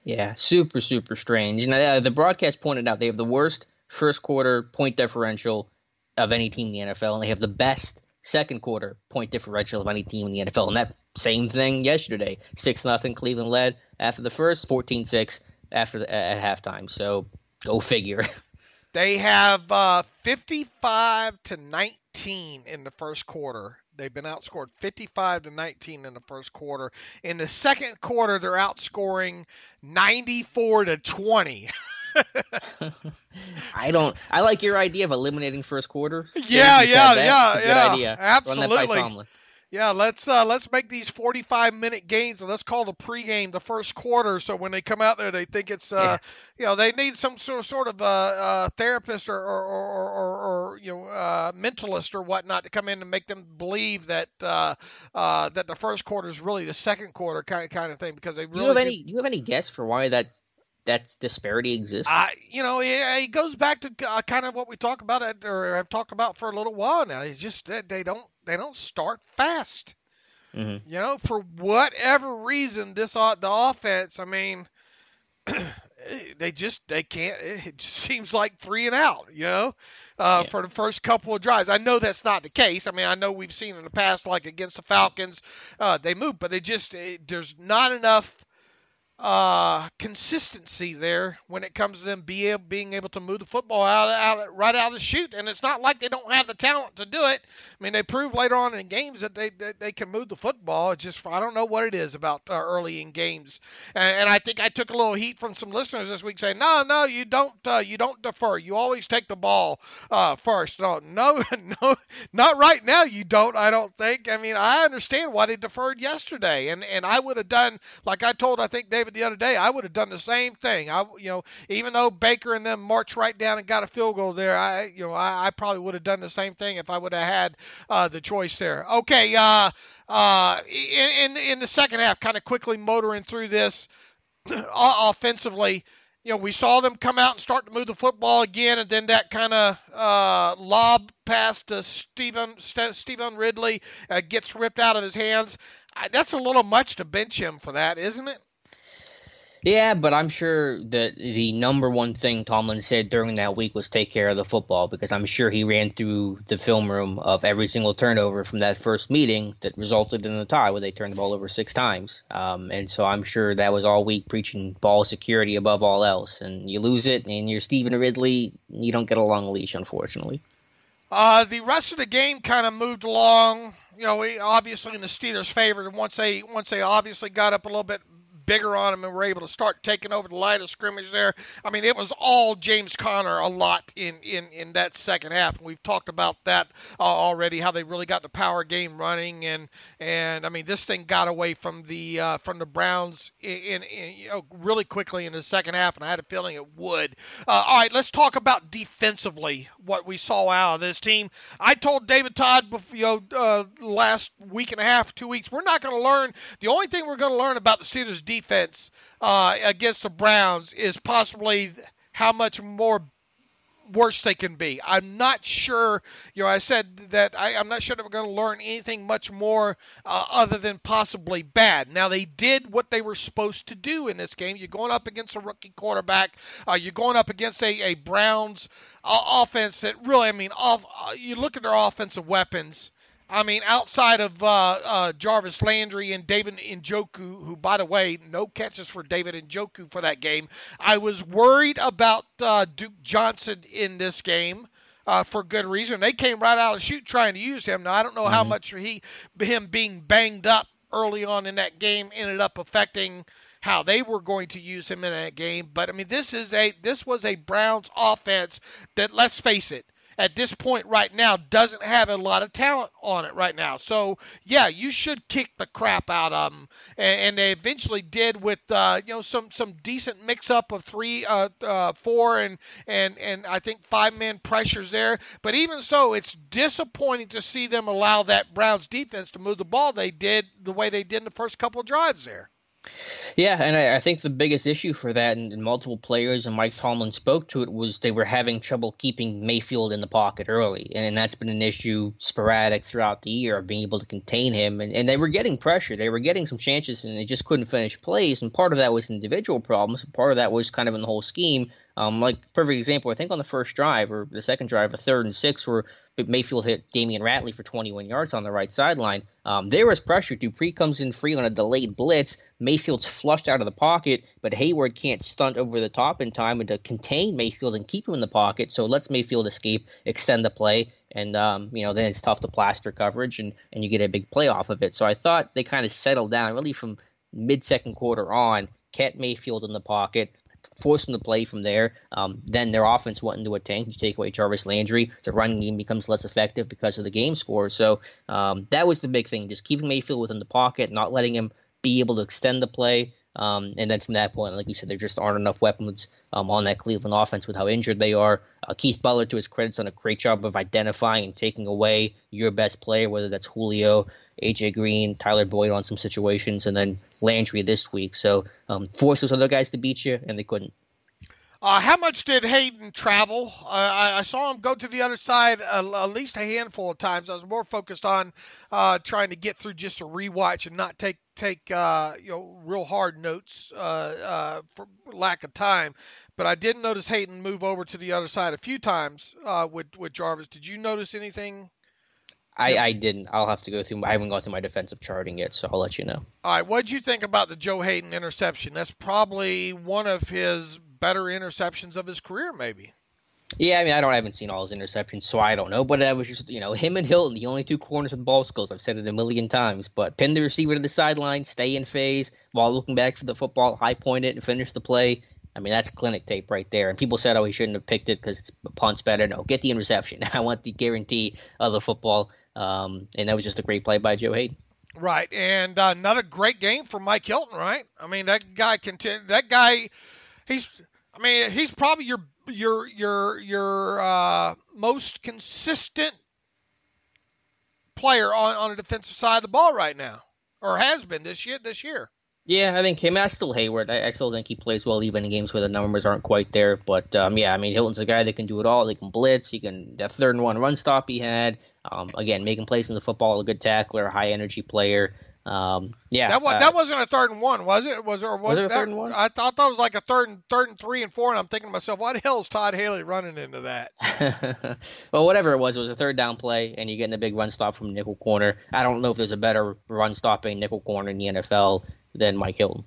Yeah, super, super strange. And the broadcast pointed out they have the worst first quarter point differential of any team in the NFL, and they have the best second quarter point differential of any team in the NFL. And that same thing yesterday. 6-0 Cleveland led after the first, 14-6 at halftime. So go figure. They have 55-19 in the first quarter. They've been outscored 55-19 in the first quarter. In the second quarter, they're outscoring 94-20. I like your idea of eliminating first quarters. Yeah. It's a good idea. Absolutely. Run that by Tomlin. Yeah, let's make these 45-minute games, and let's call the pregame the first quarter. So when they come out there, they think it's they need some sort of therapist or mentalist or whatnot to come in and make them believe that that the first quarter is really the second quarter kind of thing, because they really. Do you have any guess for why that disparity exists? It goes back to kind of what we talk about or have talked about for a little while now. It's just that they don't start fast. Mm-hmm. For whatever reason, the offense. I mean, they can't. It just seems like 3 and out. For the first couple of drives. I know that's not the case. I mean, I know we've seen in the past, like against the Falcons, they move, but there's not enough consistency there when it comes to them being able to move the football right out of the chute. And it's not like they don't have the talent to do it. I mean, they proved later on in games that they can move the football. It's just, I don't know what it is about early in games. And I think I took a little heat from some listeners this week saying, no, you don't defer. You always take the ball first. No, not right now. You don't, I don't think. I mean, I understand why they deferred yesterday. And I would have done, like I told, I think, David, the other day, I would have done the same thing. Even though Baker and them marched right down and got a field goal there, I probably would have done the same thing if I would have had the choice there. Okay, in the second half, kind of quickly motoring through this offensively, we saw them come out and start to move the football again, and then that kind of lob pass to Stephen Ridley gets ripped out of his hands. That's a little much to bench him for that, isn't it? Yeah, but I'm sure that the number one thing Tomlin said during that week was take care of the football, because I'm sure he ran through the film room of every single turnover from that first meeting that resulted in the tie where they turned the ball over 6 times. And so I'm sure that was all week preaching ball security above all else. And you lose it and you're Stephen Ridley, you don't get a long leash, unfortunately. The rest of the game kind of moved along, obviously in the Steelers' favor. Once they obviously got up a little bit bigger on them and were able to start taking over the line of scrimmage there. I mean, it was all James Conner a lot in that second half. And we've talked about that already, how they really got the power game running. And I mean, this thing got away from the Browns in really quickly in the second half, and I had a feeling it would. All right, let's talk about defensively what we saw out of this team. I told David Todd, last week and a half, 2 weeks, we're not going to learn. The only thing we're going to learn about the Steelers' defense against the Browns is possibly how much more worse they can be. I'm not sure, I said that I'm not sure that we're going to learn anything much more other than possibly bad. Now, they did what they were supposed to do in this game. You're going up against a rookie quarterback. You're going up against a Browns offense that really, I mean, you look at their offensive weapons. I mean, outside of Jarvis Landry and David Njoku, who, by the way, no catches for David Njoku for that game. I was worried about Duke Johnson in this game for good reason. They came right out of the chute trying to use him. Now, I don't know how much him being banged up early on in that game ended up affecting how they were going to use him in that game. But, I mean, this was a Browns offense that, let's face it, at this point right now, doesn't have a lot of talent on it right now. So, yeah, you should kick the crap out of them. And they eventually did with, some decent mix-up of 3, 4, and I think 5-man pressures there. But even so, it's disappointing to see them allow that Browns defense to move the ball the way they did in the first couple of drives there. Yeah, and I think the biggest issue for that, and multiple players and Mike Tomlin spoke to it, was they were having trouble keeping Mayfield in the pocket early. And that's been an issue sporadic throughout the year of being able to contain him. And they were getting pressure. They were getting some chances, and they just couldn't finish plays. And part of that was individual problems. Part of that was kind of in the whole scheme. Like, perfect example, I think on the first drive or the second drive, a 3rd and 6, where Mayfield hit Damian Ratley for 21 yards on the right sideline. There was pressure. Dupree comes in free on a delayed blitz. Mayfield's flushed out of the pocket, but Hayward can't stunt over the top in time and to contain Mayfield and keep him in the pocket. So it lets Mayfield escape, extend the play, and then it's tough to plaster coverage, and you get a big play off of it. So I thought they kind of settled down really from mid-second quarter on, kept Mayfield in the pocket, forced them to play from there. Then their offense went into a tank. You take away Jarvis Landry, the running game becomes less effective because of the game score. So that was the big thing, just keeping Mayfield within the pocket, not letting him be able to extend the play. And then from that point, like you said, there just aren't enough weapons on that Cleveland offense with how injured they are. Keith Butler, to his credit, has done a great job of identifying and taking away your best player, whether that's Julio, A.J. Green, Tyler Boyd on some situations, and then Landry this week. So force those other guys to beat you, and they couldn't. How much did Hayden travel? I saw him go to the other side at least a handful of times. I was more focused on trying to get through just a rewatch and not take real hard notes for lack of time. But I did notice Hayden move over to the other side a few times with Jarvis. Did you notice anything? I didn't. I'll have to go through. I haven't gone through my defensive charting yet, so I'll let you know. All right. What did you think about the Joe Hayden interception? That's probably one of his better interceptions of his career, maybe. Yeah, I mean, I haven't seen all his interceptions, so I don't know. But that was just, him and Hilton, the only two corners with ball skills. I've said it a million times. But pin the receiver to the sideline, stay in phase, while looking back for the football, high point it, and finish the play. I mean, that's clinic tape right there. And people said, he shouldn't have picked it because a punt's better. No, get the interception. I want the guarantee of the football. And that was just a great play by Joe Hayden. Right, and another great game for Mike Hilton, right? I mean, that guy, he's probably your most consistent player on the defensive side of the ball right now, or has been this year. Yeah, I think him. I still Hayward. I still think he plays well even in games where the numbers aren't quite there. But Hilton's a guy that can do it all. He can blitz. He can that 3rd and 1 run stop he had. Again, making plays in the football. A good tackler, a high energy player. That wasn't a 3rd and 1, was it? Was it a 3rd and 1? I thought that was like a third and 3 and 4, and I'm thinking to myself, why the hell is Todd Haley running into that? Well, whatever it was a 3rd down play, and you're getting a big run stop from nickel corner. I don't know if there's a better run stopping nickel corner in the NFL than Mike Hilton.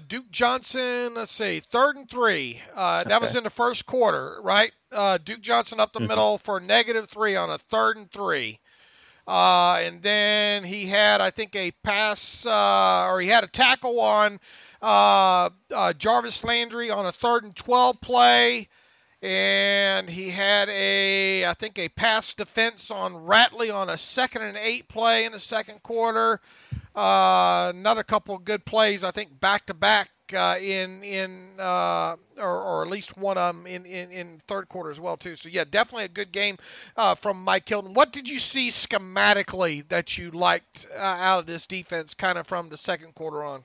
Duke Johnson, let's see, 3rd and 3. That was in the first quarter, right? Duke Johnson up the middle for -3 on a 3rd and 3. And then he had, I think, a pass, or he had a tackle on Jarvis Landry on a 3rd and 12 play. And he had I think a pass defense on Ratley on a 2nd and 8 play in the second quarter. Another couple of good plays, I think, back to back or at least one of them in third quarter as well too. So yeah, definitely a good game from Mike Hilton. What did you see schematically that you liked out of this defense, kind of from the second quarter on?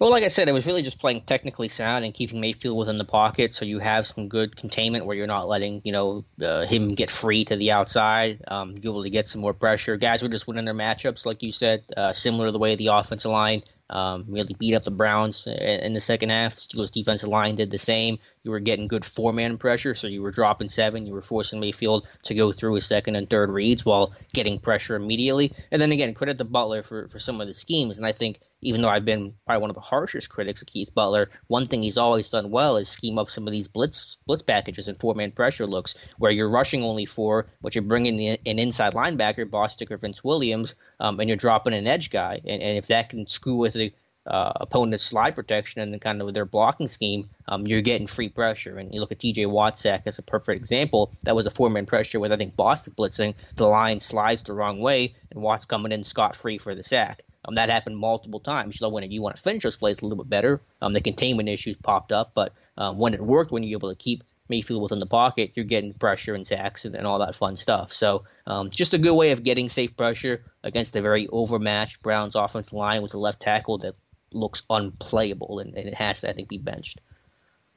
Well, like I said, it was really just playing technically sound and keeping Mayfield within the pocket, so you have some good containment where you're not letting him get free to the outside. You're able to get some more pressure. Guys were just winning their matchups, like you said, similar to the way the offensive line really beat up the Browns in the second half. The Steelers' defensive line did the same. You were getting good 4-man pressure, so you were dropping 7. You were forcing Mayfield to go through his second and third reads while getting pressure immediately. And then again, credit to Butler for some of the schemes. And I think even though I've been probably one of the harshest critics of Keith Butler, one thing he's always done well is scheme up some of these blitz packages and 4-man pressure looks where you're rushing only 4, but you're bringing in an inside linebacker, Bostic or Vince Williams, and you're dropping an edge guy. And if that can screw with the opponent's slide protection and kind of their blocking scheme, you're getting free pressure. And you look at TJ Watt's sack as a perfect example. That was a 4-man pressure with, I think, Bostic blitzing. The line slides the wrong way, and Watt's coming in scot-free for the sack. That happened multiple times. When you want to finish those plays a little bit better, the containment issues popped up. But when it worked, when you're able to keep Mayfield within the pocket, you're getting pressure and sacks and all that fun stuff. So just a good way of getting safe pressure against a very overmatched Browns offensive line with a left tackle that looks unplayable, and it has to, I think, be benched.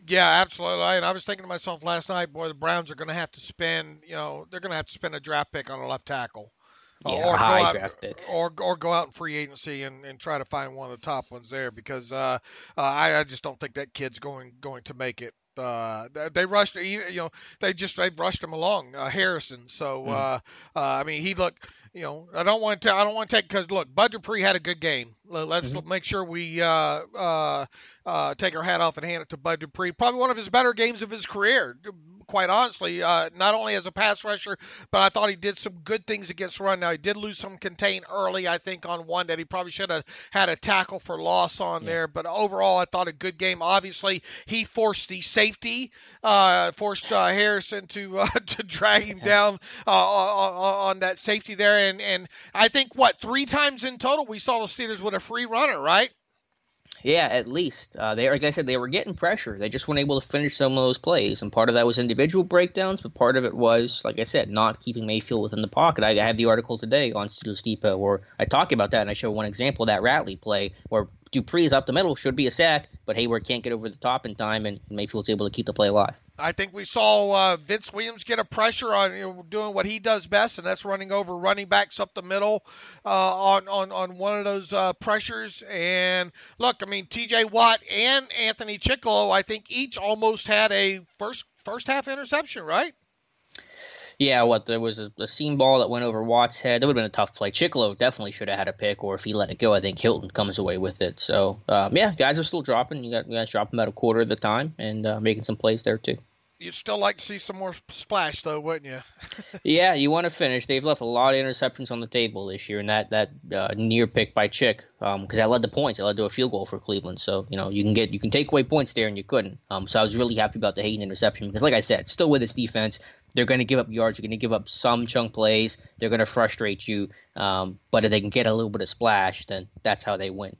Yeah, absolutely. And I was thinking to myself last night, boy, the Browns are going to have to spend, they're going to have to spend a draft pick on a left tackle. Yeah, a high draft pick. Or go out in free agency and try to find one of the top ones there, because I just don't think that kid's going to make it. They rushed, they've rushed him along, Harrison. So I mean, he looked. I don't want to take, because look, Bud Dupree had a good game. Let's make sure we take our hat off and hand it to Bud Dupree. Probably one of his better games of his career, quite honestly. Not only as a pass rusher, but I thought he did some good things against run. Now, he did lose some contain early, I think, on one that he probably should have had a tackle for loss on there. But overall, I thought a good game. Obviously, he forced the safety, forced Harrison to drag him down on that safety there. And I think, 3 times in total we saw the Steelers with a free runner, right? Yeah, at least. Like I said, they were getting pressure. They just weren't able to finish some of those plays. And part of that was individual breakdowns, but part of it was, like I said, not keeping Mayfield within the pocket. I have the article today on Steelers Depot where I talk about that, and I show one example of that Ratley play where Dupree is up the middle, should be a sack, but Hayward can't get over the top in time, and Mayfield's able to keep the play alive. I think we saw Vince Williams get a pressure on doing what he does best, and that's running over running backs up the middle on one of those pressures. And look, I mean, T.J. Watt and Anthony Chicklow, I think each almost had a first half interception, right? Yeah, there was a seam ball that went over Watt's head. That would have been a tough play. Chicklow definitely should have had a pick, or if he let it go, I think Hilton comes away with it. So, guys are still dropping. You guys dropping about a quarter of the time and making some plays there, too. You'd still like to see some more splash, though, wouldn't you? Yeah, you want to finish. They've left a lot of interceptions on the table this year, and that near pick by Chick, because that led to points. It led to a field goal for Cleveland. So, you can take away points there, and you couldn't. So I was really happy about the Hayden interception because, like I said, still with this defense, they're going to give up yards. They're going to give up some chunk plays. They're going to frustrate you. But if they can get a little bit of splash, then that's how they win.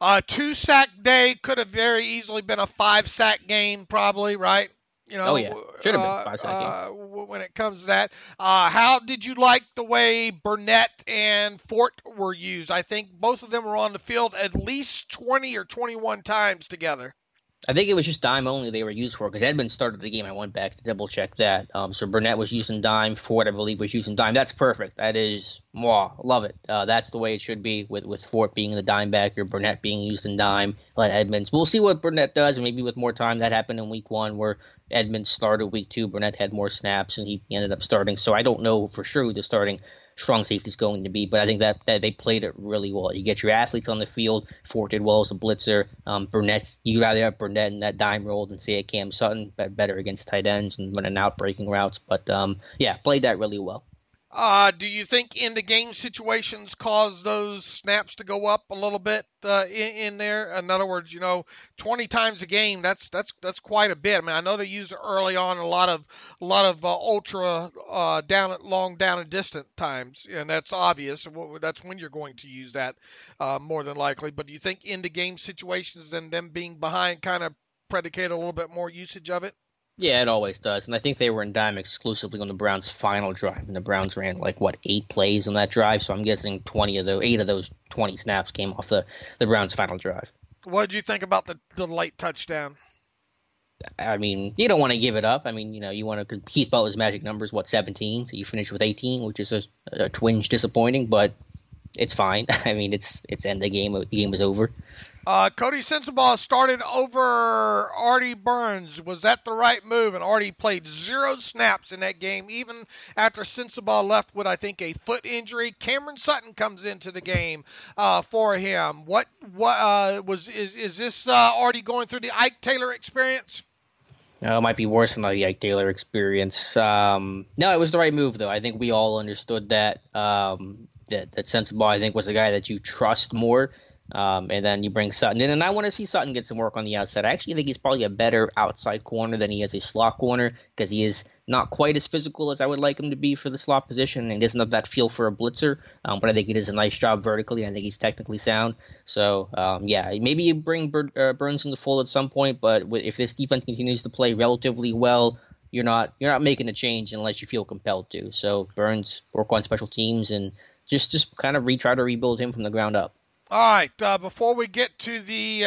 2-sack day could have very easily been a 5-sack game, probably, right? Oh, yeah. Should have been 5-sack game. When it comes to that. How did you like the way Burnett and Fort were used? I think both of them were on the field at least 20 or 21 times together. I think it was just dime only they were used for because Edmonds started the game. I went back to double check that. So Burnett was using dime. Fort, I believe, was using dime. That's perfect. That is, love it. That's the way it should be with Fort being the dime backer, Burnett being used in dime. Let Edmonds. We'll see what Burnett does, and maybe with more time. That happened in week 1 where Edmonds started week 2. Burnett had more snaps, and he ended up starting. So I don't know for sure who the starting strong safety is going to be, but I think that they played it really well. You get your athletes on the field. Fort did well as a blitzer. You'd rather have Burnett in that dime role than say a Cam Sutton, better against tight ends and running out breaking routes. But played that really well. Do you think in the game situations cause those snaps to go up a little bit in there? In other words, 20 times a game, that's quite a bit. I mean, I know they used it early on a lot of ultra long down and distant times, and that's obvious. That's when you're going to use that more than likely. But do you think in the game situations and them being behind kind of predicate a little bit more usage of it? Yeah, it always does. And I think they were in dime exclusively on the Browns' final drive. And the Browns ran 8 plays on that drive. So I'm guessing 8 of those 20 snaps came off the Browns' final drive. What did you think about the late touchdown? I mean, you don't want to give it up. I mean, you want to – Keith Butler's magic number is, 17? So you finish with 18, which is a twinge disappointing. But it's fine. I mean, it's end of the game. The game was over. Cody Sensabaugh started over Artie Burns. Was that the right move? And Artie played 0 snaps in that game, even after Sensabaugh left with, I think, a foot injury. Cameron Sutton comes into the game for him. Is this Artie going through the Ike Taylor experience? It might be worse than the Ike Taylor experience. No, it was the right move, though. I think we all understood that that Sensabaugh, I think, was the guy that you trust more. And then you bring Sutton in, and I want to see Sutton get some work on the outside. I actually think he's probably a better outside corner than he is a slot corner because he is not quite as physical as I would like him to be for the slot position, and he doesn't have that feel for a blitzer, but I think he does a nice job vertically. I think he's technically sound. So, maybe you bring Burns in the fold at some point, but if this defense continues to play relatively well, you're not making a change unless you feel compelled to. So Burns, work on special teams, and just kind of try to rebuild him from the ground up. All right. Before we get to the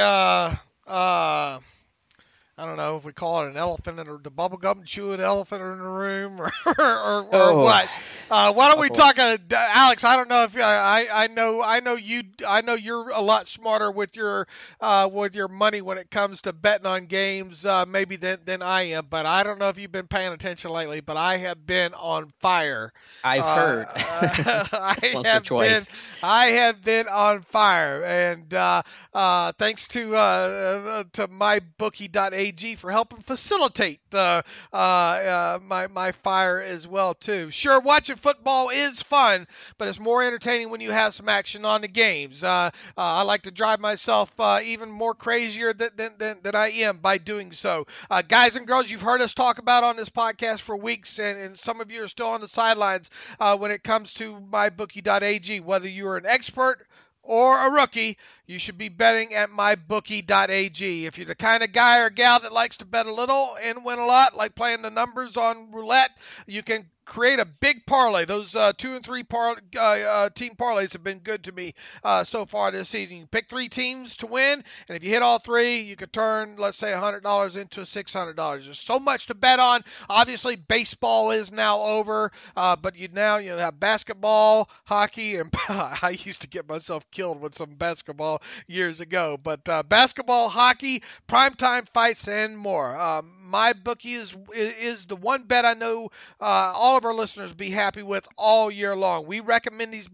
I don't know if we call it an elephant in the bubblegum chewing elephant in the room or what. Why don't we talk, Alex? I don't know if I know you're a lot smarter with your money when it comes to betting on games maybe than I am. But I don't know if you've been paying attention lately. But I have been on fire. I've heard once or twice. I have been on fire, and thanks to mybookie.ag for helping facilitate my fire as well too. Sure, watching football is fun, but it's more entertaining when you have some action on the games. I like to drive myself even more crazier than I am by doing so. Guys and girls, you've heard us talk about on this podcast for weeks, and some of you are still on the sidelines when it comes to mybookie.ag. Whether you're an expert or a rookie, you should be betting at mybookie.ag. If you're the kind of guy or gal that likes to bet a little and win a lot, like playing the numbers on roulette, you can create a big parlay. Those 2 and 3 team parlays have been good to me so far this season. You pick 3 teams to win, and if you hit all 3, you could turn, let's say, $100 into $600. There's so much to bet on. Obviously, baseball is now over, but you have basketball, hockey, and I used to get myself killed with some basketball years ago. But basketball, hockey, primetime fights, and more. My bookie is the one bet I know all of our listeners be happy with all year long. We recommend these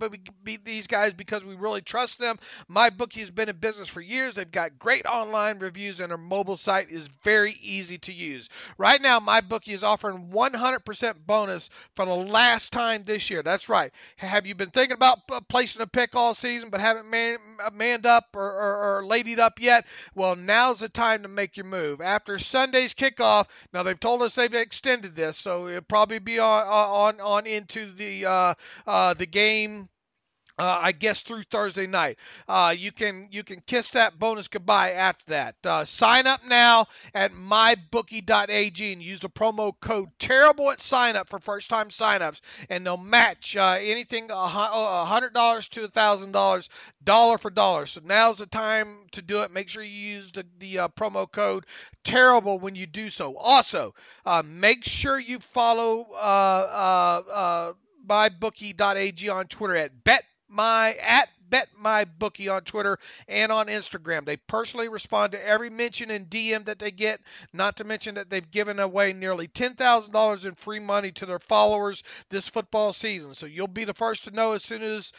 guys because we really trust them. My bookie has been in business for years. They've got great online reviews, and their mobile site is very easy to use. Right now, my bookie is offering 100% bonus for the last time this year. That's right. Have you been thinking about placing a pick all season but haven't manned up or ladied up yet? Well, now's the time to make your move. After Sunday's kickoff, now they've told us they've extended this, so it'll probably be on into the game. I guess through Thursday night. You can kiss that bonus goodbye after that. Sign up now at mybookie.ag and use the promo code terrible at sign up for first time signups, and they'll match anything $100 to $1,000 dollar for dollar. So now's the time to do it. Make sure you use the promo code terrible when you do so. Also, make sure you follow mybookie.ag on Twitter at BetMyBookie on Twitter and on Instagram. They personally respond to every mention and DM that they get, not to mention that they've given away nearly $10,000 in free money to their followers this football season. So you'll be the first to know as soon as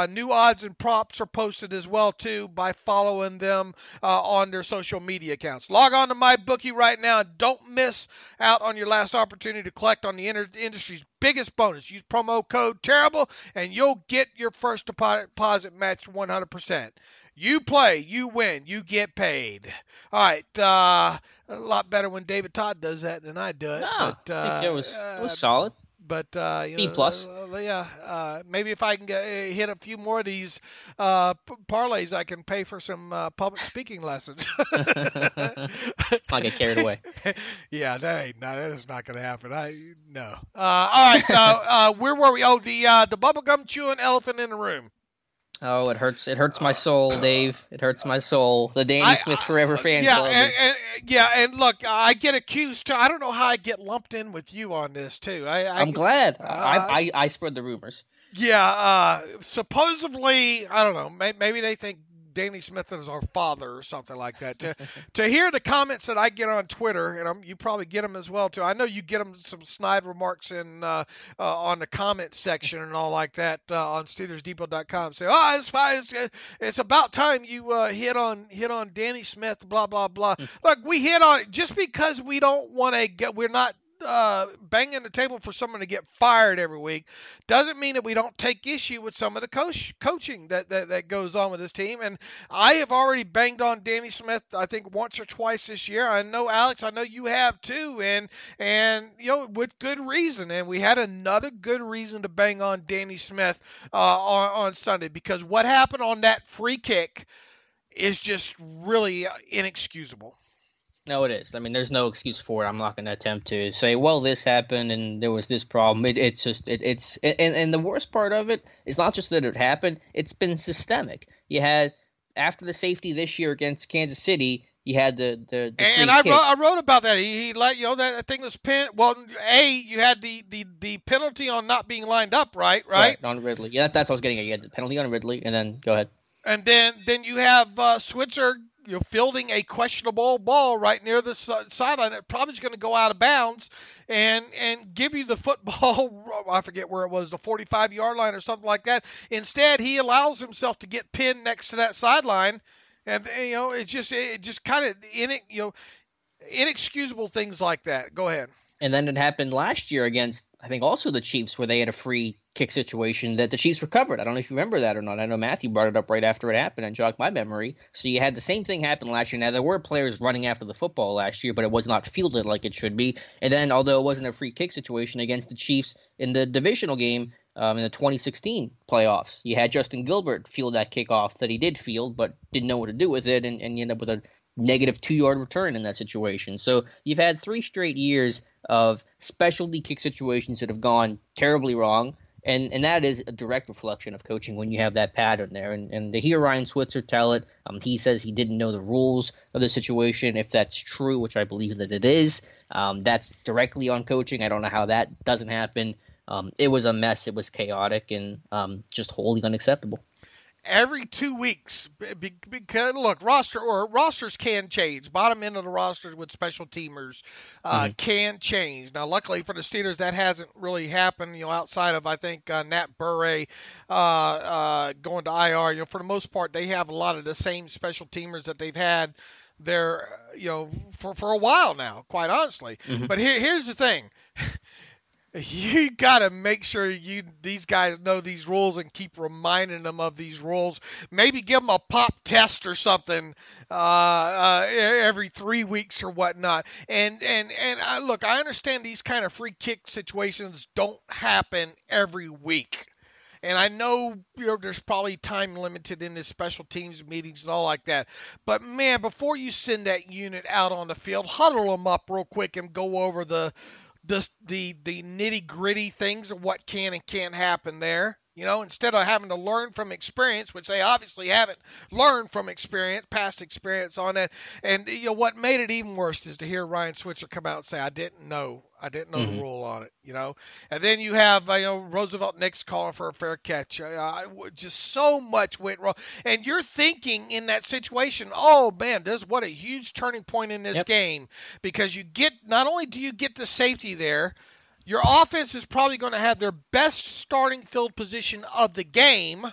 new odds and props are posted as well, too, by following them on their social media accounts. Log on to MyBookie right now and don't miss out on your last opportunity to collect on the industry's biggest bonus. Use promo code terrible and you'll get your first deposit matched 100%. You play, you win, you get paid. All right, a lot better when David Todd does that than I do it. No, but, I think it was solid. But B plus. Maybe if I can hit a few more of these parlays, I can pay for some public speaking lessons. It's not get carried away. Yeah, that is not going to happen. No. All right. Where were we? Oh, the bubblegum chewing elephant in the room. Oh, it hurts. It hurts my soul, Dave. It hurts my soul. The Danny Smith Forever Fan Club. And look, I get accused too. I don't know how I get lumped in with you on this too. I'm glad. I spread the rumors. Yeah. Supposedly, I don't know. Maybe they think Danny Smith is our father or something like that. To hear the comments that I get on Twitter, and you probably get them as well too. I know you get them some snide remarks in on the comment section and all like that on SteelersDepot.com. Say, it's fine. It's about time you hit on Danny Smith. Blah blah blah. Look, we hit on it just because we don't want to get. We're not banging the table for someone to get fired every week doesn't mean that we don't take issue with some of the coaching that goes on with this team. And I have already banged on Danny Smith, I think, once or twice this year. I know, Alex, I know you have too, and with good reason. And we had another good reason to bang on Danny Smith on Sunday, because what happened on that free kick is just really inexcusable. No, it is. I mean, there's no excuse for it. I'm not going to attempt to say, well, this happened and there was this problem. And the worst part of it is not just that it happened, it's been systemic. You had, after the safety this year against Kansas City, you had the and I wrote about that. He let that thing was pinned. Well, you had the penalty on not being lined up, right? On Ridley. Yeah, that's what I was getting at. You had the penalty on Ridley, and then go ahead. And then you have Switzer, fielding a questionable ball right near the sideline. It probably is going to go out of bounds and give you the football. I forget where it was, the 45-yard line or something like that. Instead, he allows himself to get pinned next to that sideline. And it just kind of inexcusable things like that. Go ahead. And then it happened last year against, I think, also the Chiefs, where they had a free kick situation that the Chiefs recovered. I don't know if you remember that or not. I know Matthew brought it up right after it happened and jogged my memory. So you had the same thing happen last year. Now, there were players running after the football last year, but it was not fielded like it should be. And then, although it wasn't a free kick situation against the Chiefs in the divisional game in the 2016 playoffs, you had Justin Gilbert field that kickoff that he did field but didn't know what to do with it, and you end up with a negative 2-yard return in that situation. So you've had 3 straight years of specialty kick situations that have gone terribly wrong, and that is a direct reflection of coaching when you have that pattern there. And to hear Ryan Switzer tell it, he says he didn't know the rules of the situation. If that's true, which I believe that it is, that's directly on coaching. I don't know how that doesn't happen. It was a mess. It was chaotic and just wholly unacceptable. Every 2 weeks, because look, rosters can change. Bottom end of the rosters with special teamers can change. Now, luckily for the Steelers, that hasn't really happened. Outside of I think Nat Burray going to IR. For the most part, they have a lot of the same special teamers that they've had there, for a while now. Quite honestly, but here's the thing. You got to make sure these guys know these rules and keep reminding them of these rules. Maybe give them a pop test or something every 3 weeks or whatnot. And look, I understand these kind of free kick situations don't happen every week. And I know, there's probably time limited in this special teams meetings and all like that. But, man, before you send that unit out on the field, huddle them up real quick and go over the nitty-gritty things of what can and can't happen there. Instead of having to learn from experience, which they obviously haven't learned from past experience on that. And what made it even worse is to hear Ryan Switzer come out and say, I didn't know the rule on it, And then you have Roosevelt Nix calling for a fair catch. Just so much went wrong. And you're thinking in that situation, oh man, what a huge turning point in this game, because not only do you get the safety there, your offense is probably going to have their best starting field position of the game.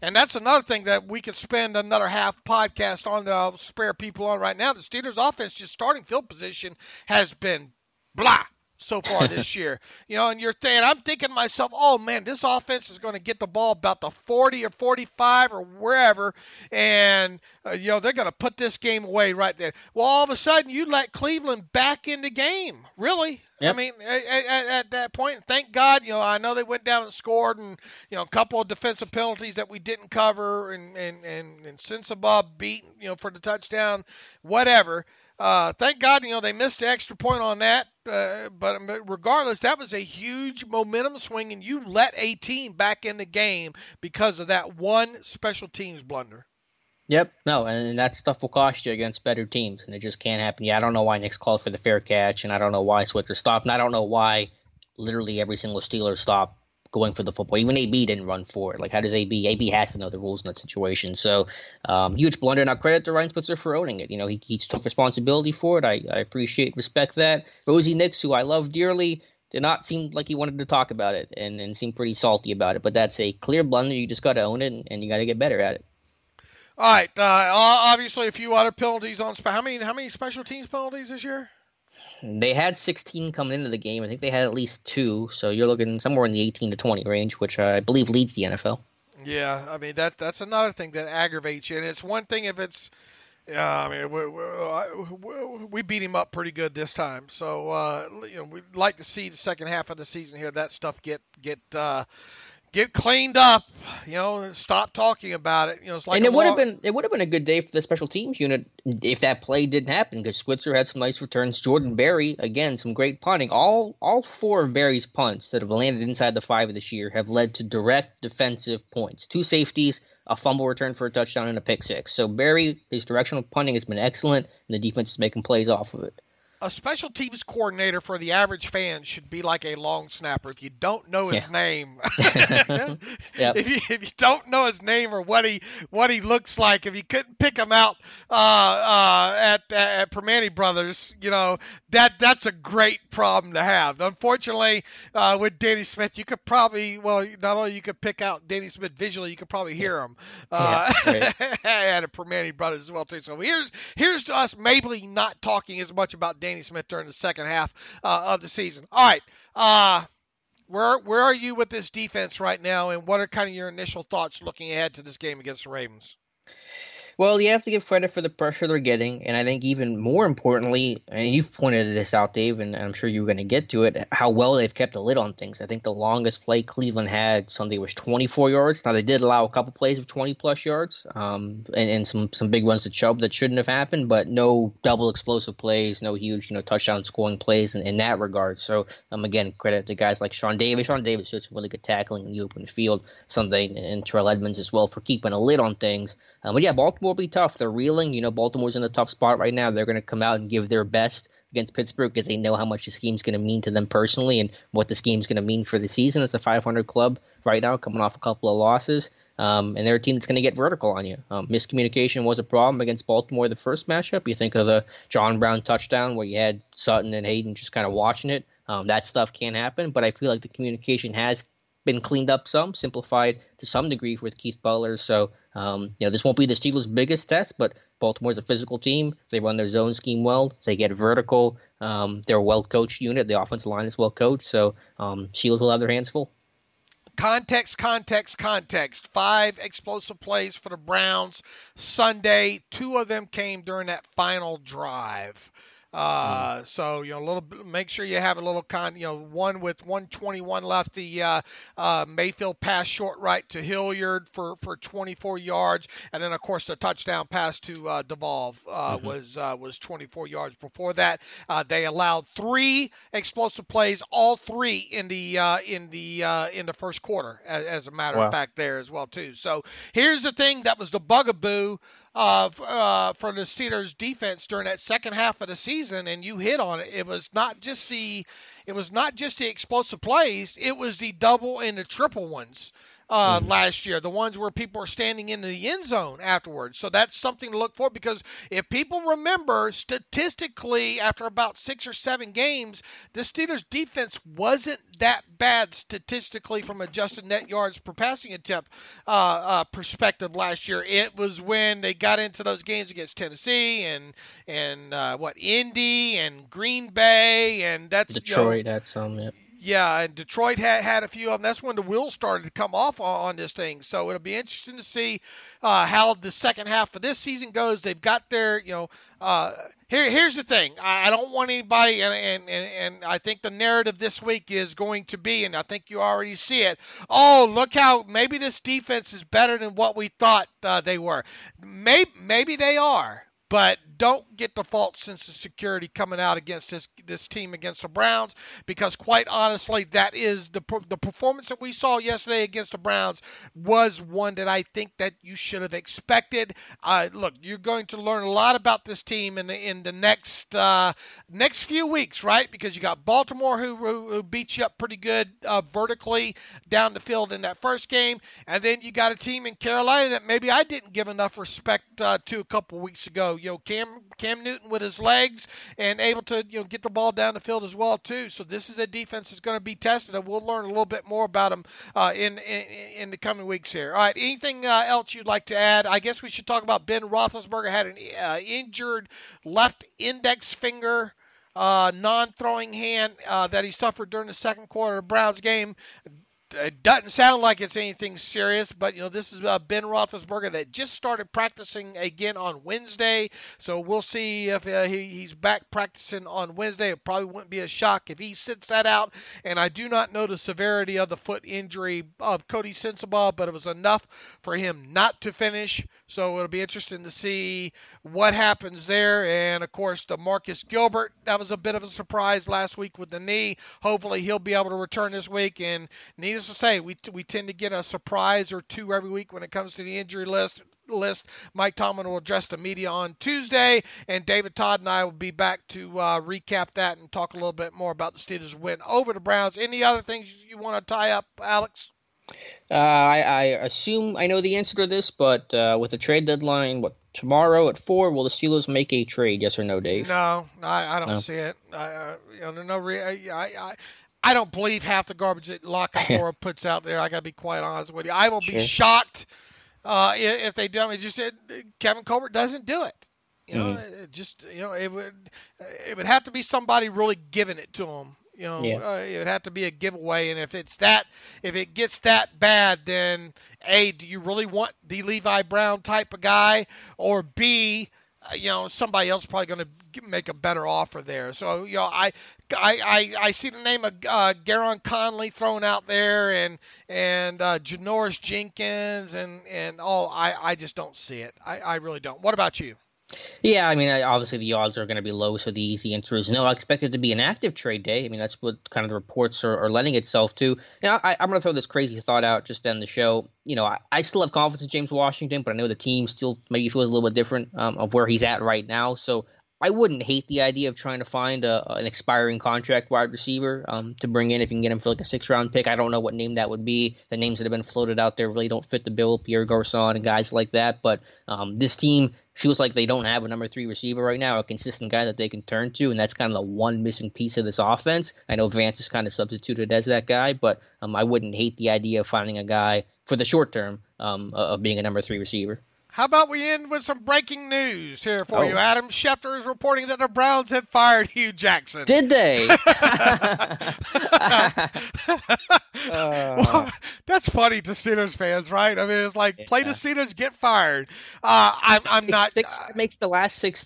And that's another thing that we could spend another half podcast on that I'll spare people on right now. The Steelers' offense, just starting field position, has been blah so far this year. And I'm thinking to myself, oh man, this offense is going to get the ball about the 40 or 45 or wherever, and they're going to put this game away right there. Well, all of a sudden you let Cleveland back in the game, really. Yep. I mean, at that point, thank God, I know they went down and scored, and a couple of defensive penalties that we didn't cover, and Sensabaugh beat for the touchdown, whatever. Thank God, they missed the extra point on that. But regardless, that was a huge momentum swing, and you let a team back in the game because of that one special teams blunder. Yep. No, and that stuff will cost you against better teams, and it just can't happen. Yeah, I don't know why Nick's called for the fair catch, and I don't know why Switzer stopped, and I don't know why literally every single Steeler stopped going for the football. Even AB didn't run for it. Like, how does AB? AB has to know the rules in that situation. So, huge blunder. Now, credit to Ryan Switzer for owning it. He took responsibility for it. I appreciate, respect that. Rosie Nix, who I love dearly, did not seem like he wanted to talk about it and seemed pretty salty about it. But that's a clear blunder. You just got to own it, and you got to get better at it. All right. Obviously, a few other penalties on how many special teams penalties this year? They had 16 coming into the game. I think they had at least 2. So you're looking somewhere in the 18 to 20 range, which I believe leads the NFL. Yeah, I mean that's another thing that aggravates you, and it's one thing if it's. I mean, we beat him up pretty good this time. So we'd like to see the second half of the season here that stuff get get cleaned up, stop talking about it. It's like and it would have been a good day for the special teams unit if that play didn't happen, because Switzer had some nice returns. Jordan Berry, again, some great punting. All four of Berry's punts that have landed inside the 5 this year have led to direct defensive points. 2 safeties, a fumble return for a touchdown, and a pick 6. So Berry, his directional punting has been excellent, and the defense is making plays off of it. A special teams coordinator for the average fan should be like a long snapper. If you don't know his name, Yep. if you don't know his name or what he looks like, if you couldn't pick him out at Permane Brothers, that's a great problem to have. Unfortunately, with Danny Smith, you could probably not only you could pick out Danny Smith visually, you could probably hear him at a Permane Brothers as well too. So here's to us maybe not talking as much about Danny Smith during the second half of the season. All right, where are you with this defense right now, and what are kind of your initial thoughts looking ahead to this game against the Ravens? Well, you have to give credit for the pressure they're getting, and I think even more importantly, and you've pointed this out, Dave, and I'm sure you're going to get to it, how well they've kept a lid on things. I think the longest play Cleveland had Sunday was 24 yards. Now, they did allow a couple plays of 20-plus yards, and some big runs to Chubb that shouldn't have happened, but no double explosive plays, no huge touchdown scoring plays in that regard. So, again, credit to guys like Sean Davis. Sean Davis did some really good tackling in the open field Sunday, and Terrell Edmonds as well for keeping a lid on things. But yeah, Baltimore will be tough. They're reeling. Baltimore's in a tough spot right now. They're going to come out and give their best against Pittsburgh because they know how much the scheme's going to mean to them personally and what the scheme's going to mean for the season. It's a 500 club right now, coming off a couple of losses. And they're a team that's going to get vertical on you. Miscommunication was a problem against Baltimore the first matchup. You think of the John Brown touchdown where you had Sutton and Hayden just kind of watching it. That stuff can't happen, but I feel like the communication has been cleaned up some, simplified to some degree with Keith Butler. So, this won't be the Steelers' biggest test, but Baltimore's a physical team. They run their zone scheme well. They get vertical. They're a well-coached unit. The offensive line is well-coached. So, Steelers will have their hands full. Context. 5 explosive plays for the Browns Sunday. 2 of them came during that final drive. So, make sure you have a little one with 1:21 left, the Mayfield pass short right to Hilliard for 24 yards. And then, of course, the touchdown pass to DeVolve was 24 yards. Before that, they allowed 3 explosive plays, all 3 in the first quarter, as a matter of fact, there as well, too. So here's the thing that was the bugaboo for the Steelers defense during that second half of the season, and you hit on it. It was not just the explosive plays, it was the double and the triple ones last year, the ones where people are standing in the end zone afterwards. So that's something to look for, because if people remember, statistically, after about 6 or 7 games, the Steelers defense wasn't that bad statistically from adjusted net yards per passing attempt perspective last year. It was when they got into those games against Tennessee and Indy and Green Bay, and that's Detroit had some. Yeah. Yeah, and Detroit had a few of them. That's when the wheels started to come off on this thing. So it'll be interesting to see how the second half of this season goes. They've got their, here's the thing. I don't want anybody, and I think the narrative this week is going to be, and I think you already see it, oh, look how maybe this defense is better than what we thought they were. Maybe they are. But don't get the false sense of security coming out against this team against the Browns, because quite honestly, that is the performance that we saw yesterday against the Browns was one that I think that you should have expected. Look, you're going to learn a lot about this team in the next few weeks, right? Because you got Baltimore who beat you up pretty good vertically down the field in that first game, and then you got a team in Carolina that maybe I didn't give enough respect to a couple weeks ago. Cam Newton with his legs and able to get the ball down the field as well too. So this is a defense that's going to be tested, and we'll learn a little bit more about them in the coming weeks here. All right, anything else you'd like to add? I guess we should talk about Ben Roethlisberger. Had an injured left index finger non-throwing hand that he suffered during the second quarter of the Browns game. it doesn't sound like it's anything serious, but this is Ben Roethlisberger that just started practicing again on Wednesday. So we'll see if he's back practicing on Wednesday. It probably wouldn't be a shock if he sits that out. And I do not know the severity of the foot injury of Cody Sensabaugh, but it was enough for him not to finish. So it'll be interesting to see what happens there. And of course, the Marcus Gilbert, that was a bit of a surprise last week with the knee. Hopefully he'll be able to return this week. And needless to say, we tend to get a surprise or two every week when it comes to the injury list. Mike Tomlin will address the media on Tuesday, and David Todd and I will be back to recap that and talk a little bit more about the Steelers' win over the Browns. Any other things you want to tie up, Alex? I assume I know the answer to this, but with the trade deadline, tomorrow at 4, will the Steelers make a trade? Yes or no, Dave? No, I don't see it. I don't believe half the garbage that Kozora puts out there. I got to be quite honest with you. I will be shocked if they don't. Kevin Colbert doesn't do it. It would have to be somebody really giving it to him. It would have to be a giveaway. And if it gets that bad, then A, do you really want the Levi Brown type of guy, or B, somebody else probably going to make a better offer there. So, I see the name of Garon Conley thrown out there and Janoris Jenkins and all. I just don't see it. I really don't. What about you? Yeah, I mean, obviously the odds are going to be low, so the easy answer is no. I expect it to be an active trade day. I mean, that's what kind of the reports are lending itself to. I'm going to throw this crazy thought out just to end the show. I still have confidence in James Washington, but I know the team still maybe feels a little bit different of where he's at right now. So I wouldn't hate the idea of trying to find an expiring contract wide receiver to bring in if you can get him for like a 6th-round pick. I don't know what name that would be. The names that have been floated out there really don't fit the bill, Pierre Garçon and guys like that. But this team feels like they don't have a number 3 receiver right now, a consistent guy that they can turn to, and that's kind of the one missing piece of this offense. I know Vance is kind of substituted as that guy, but I wouldn't hate the idea of finding a guy for the short term of being a number 3 receiver. How about we end with some breaking news here for you? Adam Schefter is reporting that the Browns have fired Hugh Jackson. Did they? Well, that's funny to Steelers fans, right? I mean, it's like, play the Steelers, get fired. I'm not. It makes the last 6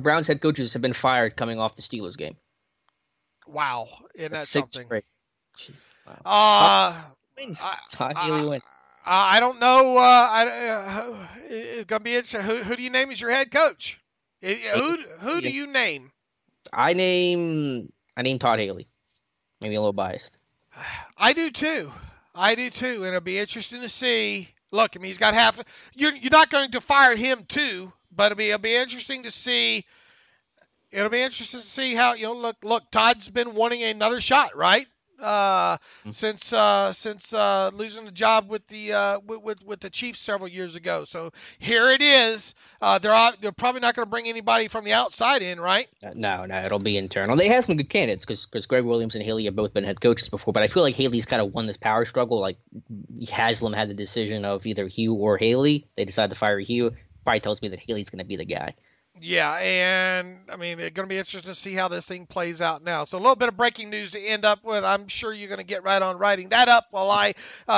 Browns head coaches have been fired coming off the Steelers game. Wow. Isn't that 6 something? straight. Wow. I don't know. It's gonna be interesting. Who do you name as your head coach? Who do you name? I name Todd Haley. Maybe a little biased. I do too, and it'll be interesting to see. Look, I mean, he's got half. You're not going to fire him too, but it'll be interesting to see. It'll be interesting to see how Look, Todd's been wanting another shot, right? Since losing the job with the Chiefs several years ago. So here it is. They're probably not going to bring anybody from the outside in, right? No, it'll be internal. They have some good candidates because Greg Williams and Haley have both been head coaches before, but I feel like Haley's kind of won this power struggle. Like Haslam had the decision of either Hugh or Haley. They decided to fire Hugh. Probably tells me that Haley's going to be the guy. Yeah, and I mean, it's going to be interesting to see how this thing plays out now. So a little bit of breaking news to end up with. I'm sure you're going to get right on writing that up while I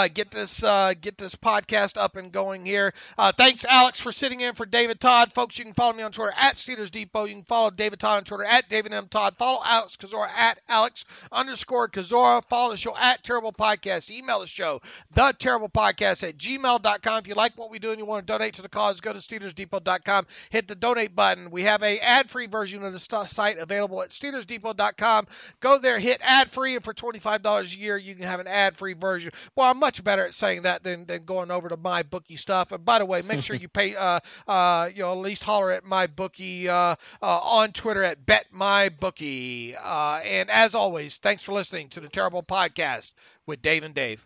get this podcast up and going here. Thanks, Alex, for sitting in for David Todd. Folks, you can follow me on Twitter at Steelers Depot. You can follow David Todd on Twitter at David M. Todd. Follow Alex Kozora at Alex_Kozora. Follow the show at Terrible Podcast. Email the show, theterriblepodcast@gmail.com. If you like what we do and you want to donate to the cause, go to SteelersDepot.com. Hit the donate button. We have a ad-free version of the site available at SteelersDepot.com. Go there, hit ad-free, and for $25 a year, you can have an ad-free version. Well, I'm much better at saying that than going over to MyBookie stuff. And by the way, make sure you pay, at least holler at MyBookie on Twitter at BetMyBookie. And as always, thanks for listening to the Terrible Podcast with Dave and Dave.